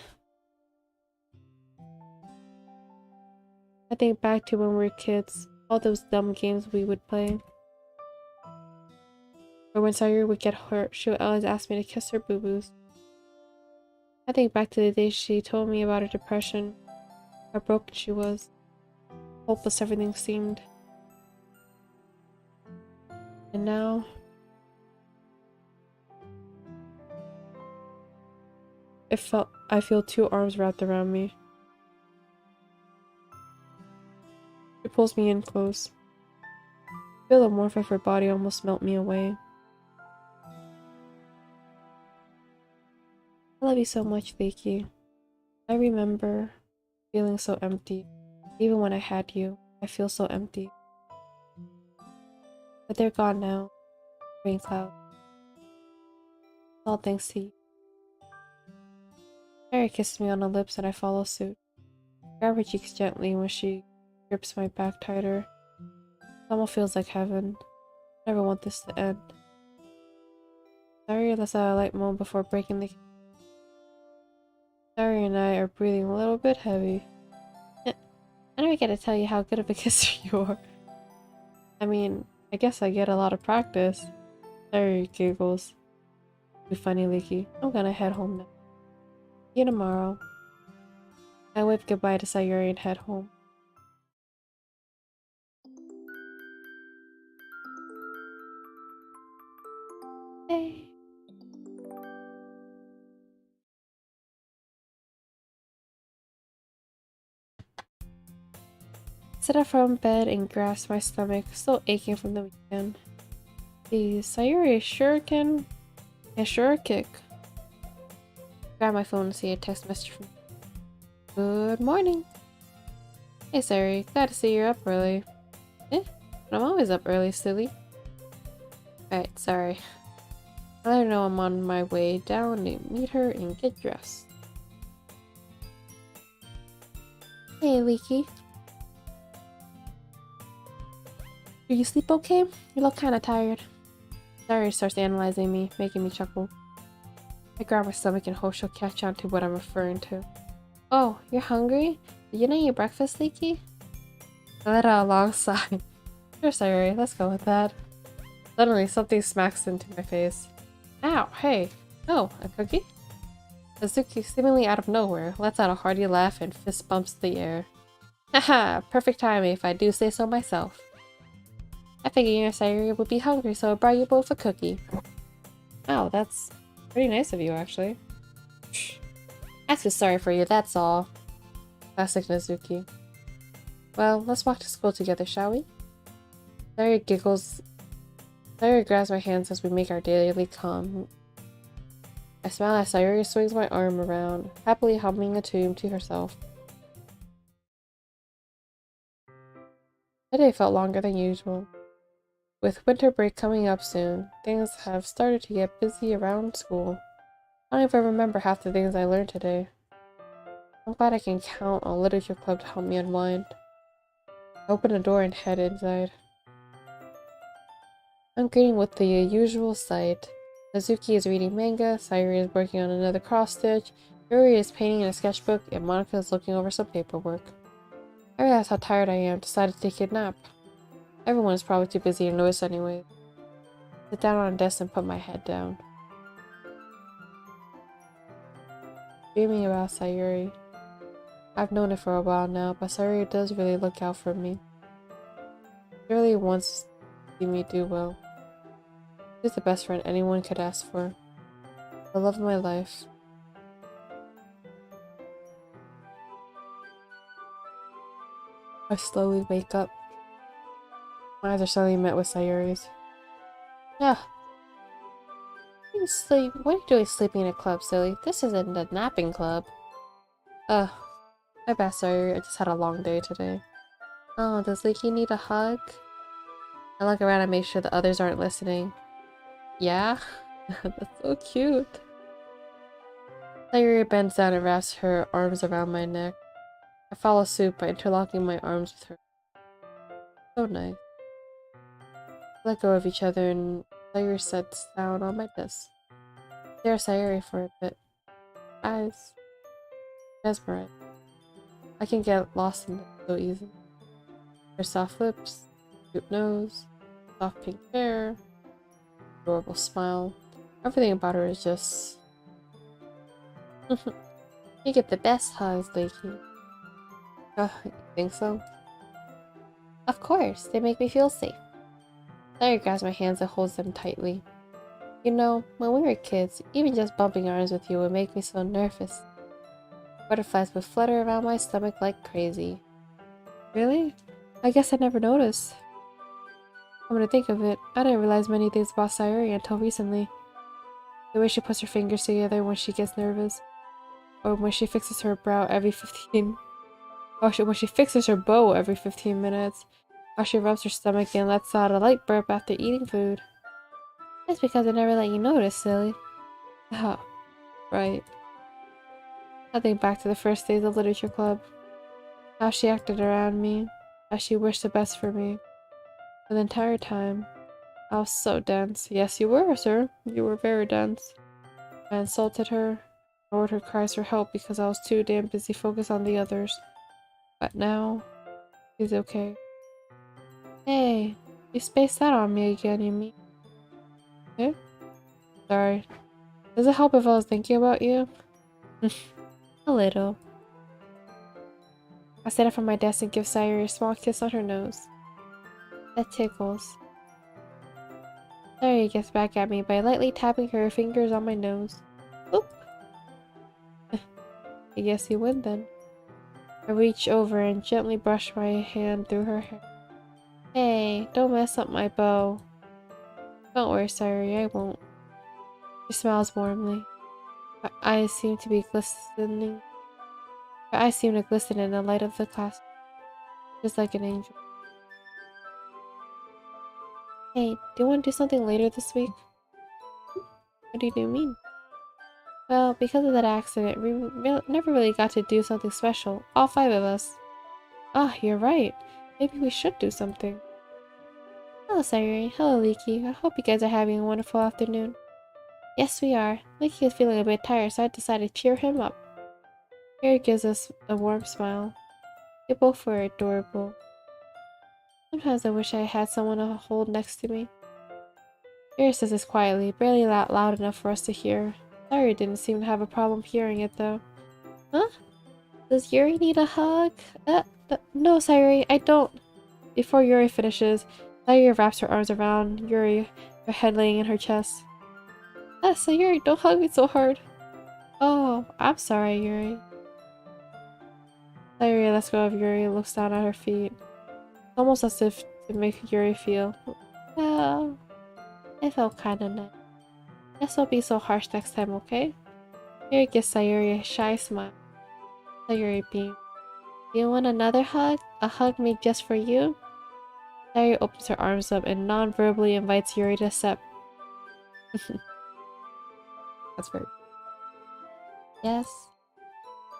[SPEAKER 1] think back to when we were kids, all those dumb games we would play. Or when Sayuri would get hurt, she would always ask me to kiss her boo-boos. I think back to the day she told me about her depression, how broken she was, hopeless everything seemed. And now... I feel two arms wrapped around me. She pulls me in close. I feel the warmth of her body almost melt me away. I love you so much, Leaky. I remember feeling so empty. Even when I had you, I feel so empty. But they're gone now. Rain cloud. All thanks to you. Mary kisses me on the lips and I follow suit. I grab her cheeks gently when she grips my back tighter. It almost feels like heaven. I never want this to end. Sorry, let's have a light moment before breaking the... Sorry and I are breathing a little bit heavy. I never get to tell you how good of a kisser you are. I mean, I guess I get a lot of practice. Sorry giggles. You funny, Leaky. I'm gonna head home now. See you tomorrow. I wave goodbye to Sayuri and head home. Hey. Sit up from bed and grasp my stomach, still aching from the weekend. The Sayuri sure can kick. Grab my phone and see a text message from Good morning. Hey Sayuri, glad to see you're up early. Eh? I'm always up early, silly. Alright, sorry. I let her know I'm on my way down to meet her and get dressed. Hey Leaky. Did you sleep okay? You look kinda tired. Sayuri starts analyzing me, making me chuckle. I grab my stomach and hope she'll catch on to what I'm referring to. Oh, you're hungry? Did you not eat breakfast, Leaky? I let out a long sigh. Sure, Sayuri, let's go with that. Suddenly, something smacks into my face. Ow, hey! Oh, a cookie? Azuki, seemingly out of nowhere, lets out a hearty laugh and fist bumps the air. Haha, perfect timing if I do say so myself. I figured you and Sayuri would be hungry, so I brought you both a cookie. Oh, that's pretty nice of you, actually. Shh. I feel sorry for you, that's all. Classic Nazuki. Well, let's walk to school together, shall we? Sayuri giggles. Sayuri grabs my hands as we make our daily calm. I smile as Sayuri swings my arm around, happily humming a tune to herself. The day felt longer than usual. With winter break coming up soon, things have started to get busy around school. I don't even remember half the things I learned today. I'm glad I can count on Literature Club to help me unwind. I open the door and head inside. I'm greeting with the usual sight. Nazuki is reading manga, Sayuri is working on another cross-stitch, Yuri is painting in a sketchbook, and Monica is looking over some paperwork. I realized how tired I am, decided to take a nap. Everyone is probably too busy to notice anyway. Sit down on a desk and put my head down. Dreaming about Sayuri. I've known it for a while now, but Sayuri does really look out for me. She really wants to see me do well. She's the best friend anyone could ask for. The love of my life. I slowly wake up. My eyes are suddenly met with Sayuri's. Ah, what are you doing sleeping in a club, silly? This isn't a napping club. Ugh, my bad, Sayuri. I just had a long day today. Oh, does Leaky need a hug? I look around and make sure the others aren't listening. Yeah? That's so cute. Sayuri bends down and wraps her arms around my neck. I follow suit by interlocking my arms with her. So nice. We let go of each other and Sayuri sits down on my desk. I stare at Sayuri for a bit. Eyes mesmerized. I can get lost in them so easily. Her soft lips, cute nose, soft pink hair, adorable smile. Everything about her is just... You get the best hugs, Lakey. You think so? Of course, they make me feel safe. Sayuri grabs my hands and holds them tightly. You know, when we were kids, even just bumping arms with you would make me so nervous. Butterflies would flutter around my stomach like crazy. Really? I guess I never noticed. I'm gonna think of it, I didn't realize many things about Sayuri until recently. The way she puts her fingers together when she gets nervous, or when she fixes her brow every 15... when she fixes her bow every 15 minutes, or she rubs her stomach and lets out a light burp after eating food. That's because I never let you notice, silly. Oh, right. I think back to the first days of Literature Club. How she acted around me, how she wished the best for me. For the entire time, I was so dense. Yes, you were, sir. You were very dense. I insulted her, ignored her cries for help because I was too damn busy focused on the others. But now, she's okay. Hey, you spaced out on me again, you mean? Okay? Sorry. Does it help if I was thinking about you? A little. I sit up from my desk and give Sayuri a small kiss on her nose. That tickles. Sayuri gets back at me by lightly tapping her fingers on my nose. Oop! I guess you win then. I reach over and gently brush my hand through her hair. Hey, don't mess up my bow. Don't worry, Sayuri, I won't. She smiles warmly. Her eyes seem to be glistening. Her eyes seem to glisten in the light of the class, just like an angel. Hey, do you want to do something later this week? What do you mean? Well, because of that accident, we never really got to do something special. All 5 of us. Ah, you're right. Maybe we should do something. Hello, Sayuri. Hello, Leaky. I hope you guys are having a wonderful afternoon. Yes, we are. Leaky is feeling a bit tired, so I decided to cheer him up. Yuri gives us a warm smile. They both were adorable. Sometimes I wish I had someone to hold next to me. Yuri says this quietly, barely loud enough for us to hear. Sayuri didn't seem to have a problem hearing it, though. Huh? Does Yuri need a hug? No, Sayuri, I don't. Before Yuri finishes, Sayuri wraps her arms around Yuri, her head laying in her chest. Sayuri, don't hug me so hard. Oh, I'm sorry, Yuri. Sayuri lets go of Yuri and looks down at her feet. Almost as if to make Yuri feel, well, it felt kinda nice. Guess don't be so harsh next time, okay? Yuri gives Sayuri a shy smile. Sayuri beamed. You want another hug? A hug made just for you? Sayuri opens her arms up and non-verbally invites Yuri to step. That's very... Yes.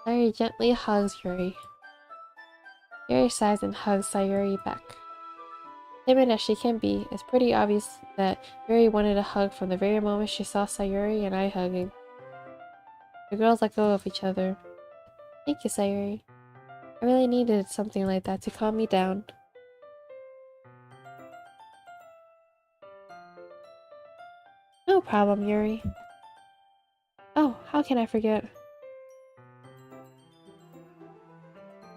[SPEAKER 1] Sayuri gently hugs Yuri. Yuri sighs and hugs Sayuri back. Timid as she can be, it's pretty obvious that Yuri wanted a hug from the very moment she saw Sayuri and I hugging. The girls let go of each other. Thank you, Sayuri. I really needed something like that to calm me down. No problem, Yuri. Oh, how can I forget?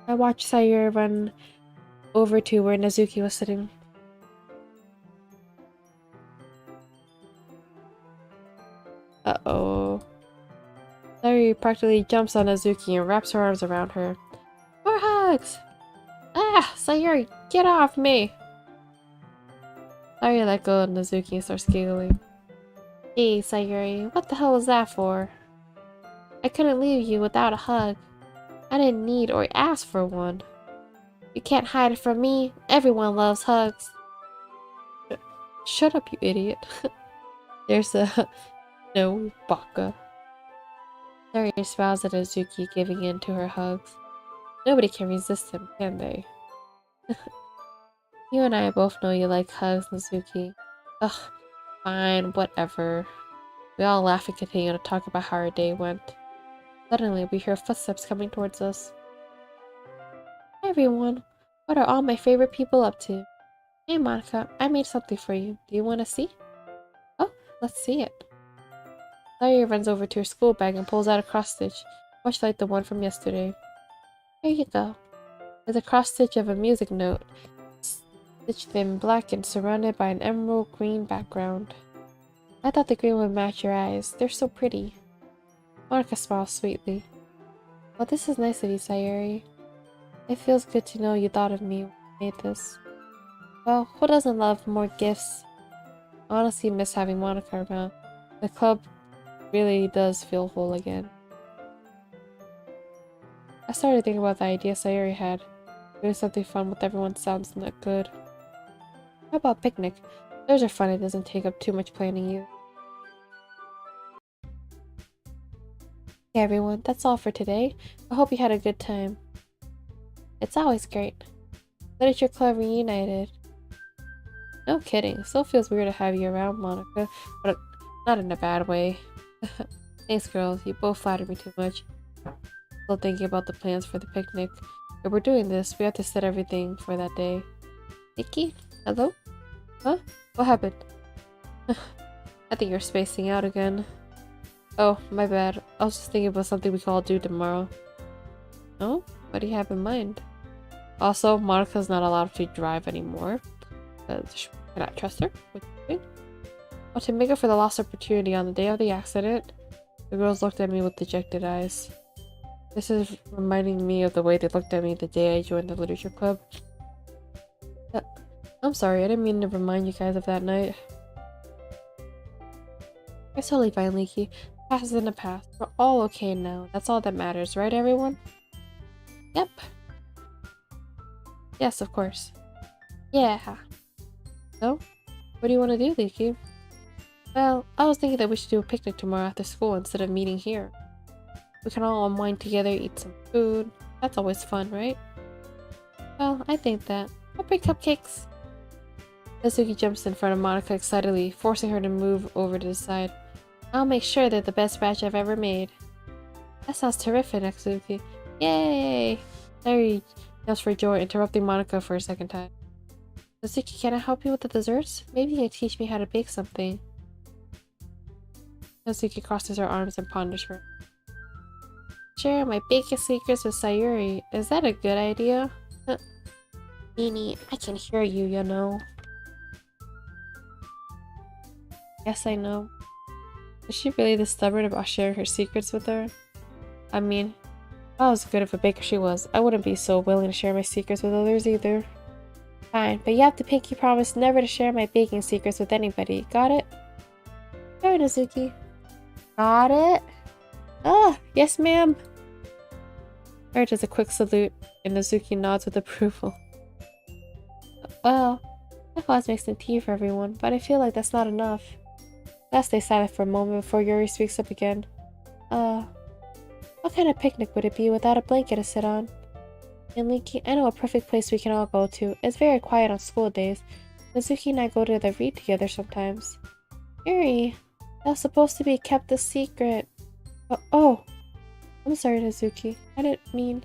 [SPEAKER 1] I watched Sayuri run over to where Nezuki was sitting. Uh-oh. Sayuri practically jumps on Nezuki and wraps her arms around her. More hugs! Ah! Sayuri, get off me! Sayuri let go of Nezuki and starts giggling. Gee, Sayuri, what the hell was that for? I couldn't leave you without a hug. I didn't need or ask for one. You can't hide it from me. Everyone loves hugs. Shut up, you idiot. There's a... no, baka. Sayuri smiles at Nezuki, giving in to her hugs. Nobody can resist him, can they? You and I both know you like hugs, Nezuki. Ugh, fine, whatever. We all laugh and continue to talk about how our day went. Suddenly, we hear footsteps coming towards us. Hey everyone, what are all my favorite people up to? Hey Monica, I made something for you. Do you want to see? Oh, let's see it. Sayuri runs over to her school bag and pulls out a cross stitch, much like the one from yesterday. Here you go. It's a cross stitch of a music note, stitched in black and surrounded by an emerald green background. I thought the green would match your eyes. They're so pretty. Monica smiles sweetly. Well, this is nice of you, Sayuri. It feels good to know you thought of me when you made this. Well, who doesn't love more gifts? I honestly miss having Monica around. The club really does feel whole again. I started thinking about the idea Sayuri had. Doing something fun with everyone sounds not good. How about picnic? Those are fun, it doesn't take up too much planning either. Okay everyone, that's all for today. I hope you had a good time. It's always great. Literature Club reunited. No kidding, still feels weird to have you around, Monica, but not in a bad way. Thanks girls, you both flattered me too much. Still thinking about the plans for the picnic. If we're doing this, we have to set everything for that day. Nikki? Hello? Huh? What happened? I think you're spacing out again. Oh, my bad. I was just thinking about something we can all do tomorrow. Oh? What do you have in mind? Also, Monica's not allowed to drive anymore. Because I cannot trust her. What are you doing? Well, to make up for the lost opportunity on the day of the accident, the girls looked at me with dejected eyes. This is reminding me of the way they looked at me the day I joined the literature club. I'm sorry, I didn't mean to remind you guys of that night. It's totally fine, Leaky. Past is in the past. We're all okay now. That's all that matters, right everyone? Yep. Yes, of course. Yeah. So, what do you want to do, Leaky? Well, I was thinking that we should do a picnic tomorrow after school instead of meeting here. We can all unwind together, eat some food. That's always fun, right? Well, I think that. I'll bring cupcakes. Nezuki jumps in front of Monica excitedly, forcing her to move over to the side. I'll make sure they're the best batch I've ever made. That sounds terrific, Nezuki. Yay! Sayuri yells for joy, interrupting Monica for a second time. Nezuki, can I help you with the desserts? Maybe you can teach me how to bake something. Nezuki crosses her arms and ponders for it. Share my baking secrets with Sayuri. Is that a good idea? Nini, I can hear you, you know. Yes, I know. Is she really this stubborn about sharing her secrets with her? I mean, if I was good of a baker she was, I wouldn't be so willing to share my secrets with others either. Fine, but you have to pinky promise never to share my baking secrets with anybody. Got it? Sure, Nezuki. Got it? Ah, yes ma'am. Sarah does a quick salute, and Nezuki nods with approval. Well, My class makes some tea for everyone, but I feel like that's not enough. Let's stay silent for a moment before Yuri speaks up again. What kind of picnic would it be without a blanket to sit on? And Linky, I know a perfect place we can all go to. It's very quiet on school days. Mizuki and I go to the read together sometimes. Yuri, that was supposed to be kept a secret. Oh, I'm sorry, Mizuki. I didn't mean...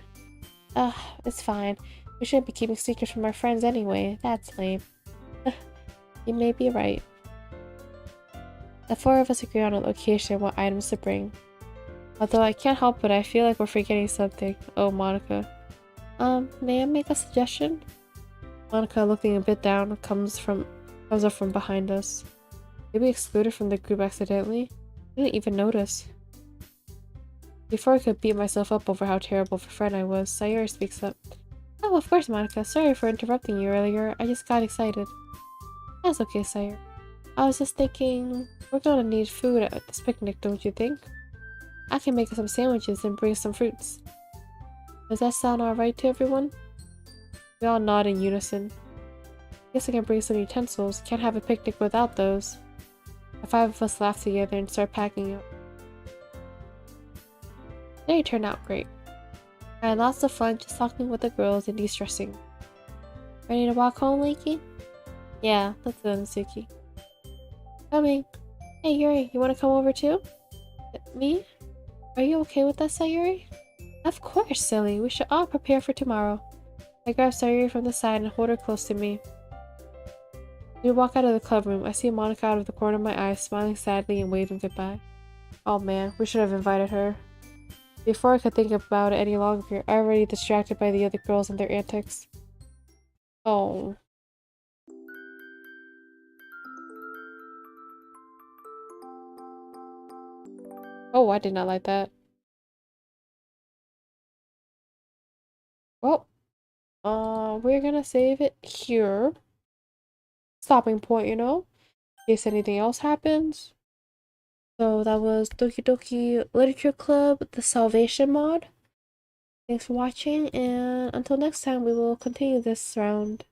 [SPEAKER 1] it's fine. We shouldn't be keeping secrets from our friends anyway. That's lame. You may be right. The four of us agree on a location and what items to bring. Although I can't help it, I feel like we're forgetting something. Oh, Monica. May I make a suggestion? Monica, looking a bit down, comes up from behind us. Did we exclude her from the group accidentally? I didn't even notice. Before I could beat myself up over how terrible of a friend I was, Sayuri speaks up. Oh, of course, Monica. Sorry for interrupting you earlier. I just got excited. That's okay, Sayuri. I was just thinking, we're gonna need food at this picnic, don't you think? I can make some sandwiches and bring some fruits. Does that sound alright to everyone? We all nod in unison. Guess I can bring some utensils. Can't have a picnic without those. The five of us laugh together and start packing up. Today turned out great. I had lots of fun just talking with the girls and de-stressing. Ready to walk home, Leaky? Yeah, let's go, Suki. Coming. Hey, Yuri, you want to come over too? Me? Are you okay with that, Sayuri? Of course, silly. We should all prepare for tomorrow. I grab Sayuri from the side and hold her close to me. We walk out of the club room. I see Monica out of the corner of my eye, smiling sadly and waving goodbye. Oh man, we should have invited her. Before I could think about it any longer, I was already distracted by the other girls and their antics. Oh. Oh, I did not like that. Well, we're gonna save it here. Stopping point, you know? In case anything else happens. So that was Doki Doki Literature Club, the Salvation mod. Thanks for watching, and until next time, we will continue this round.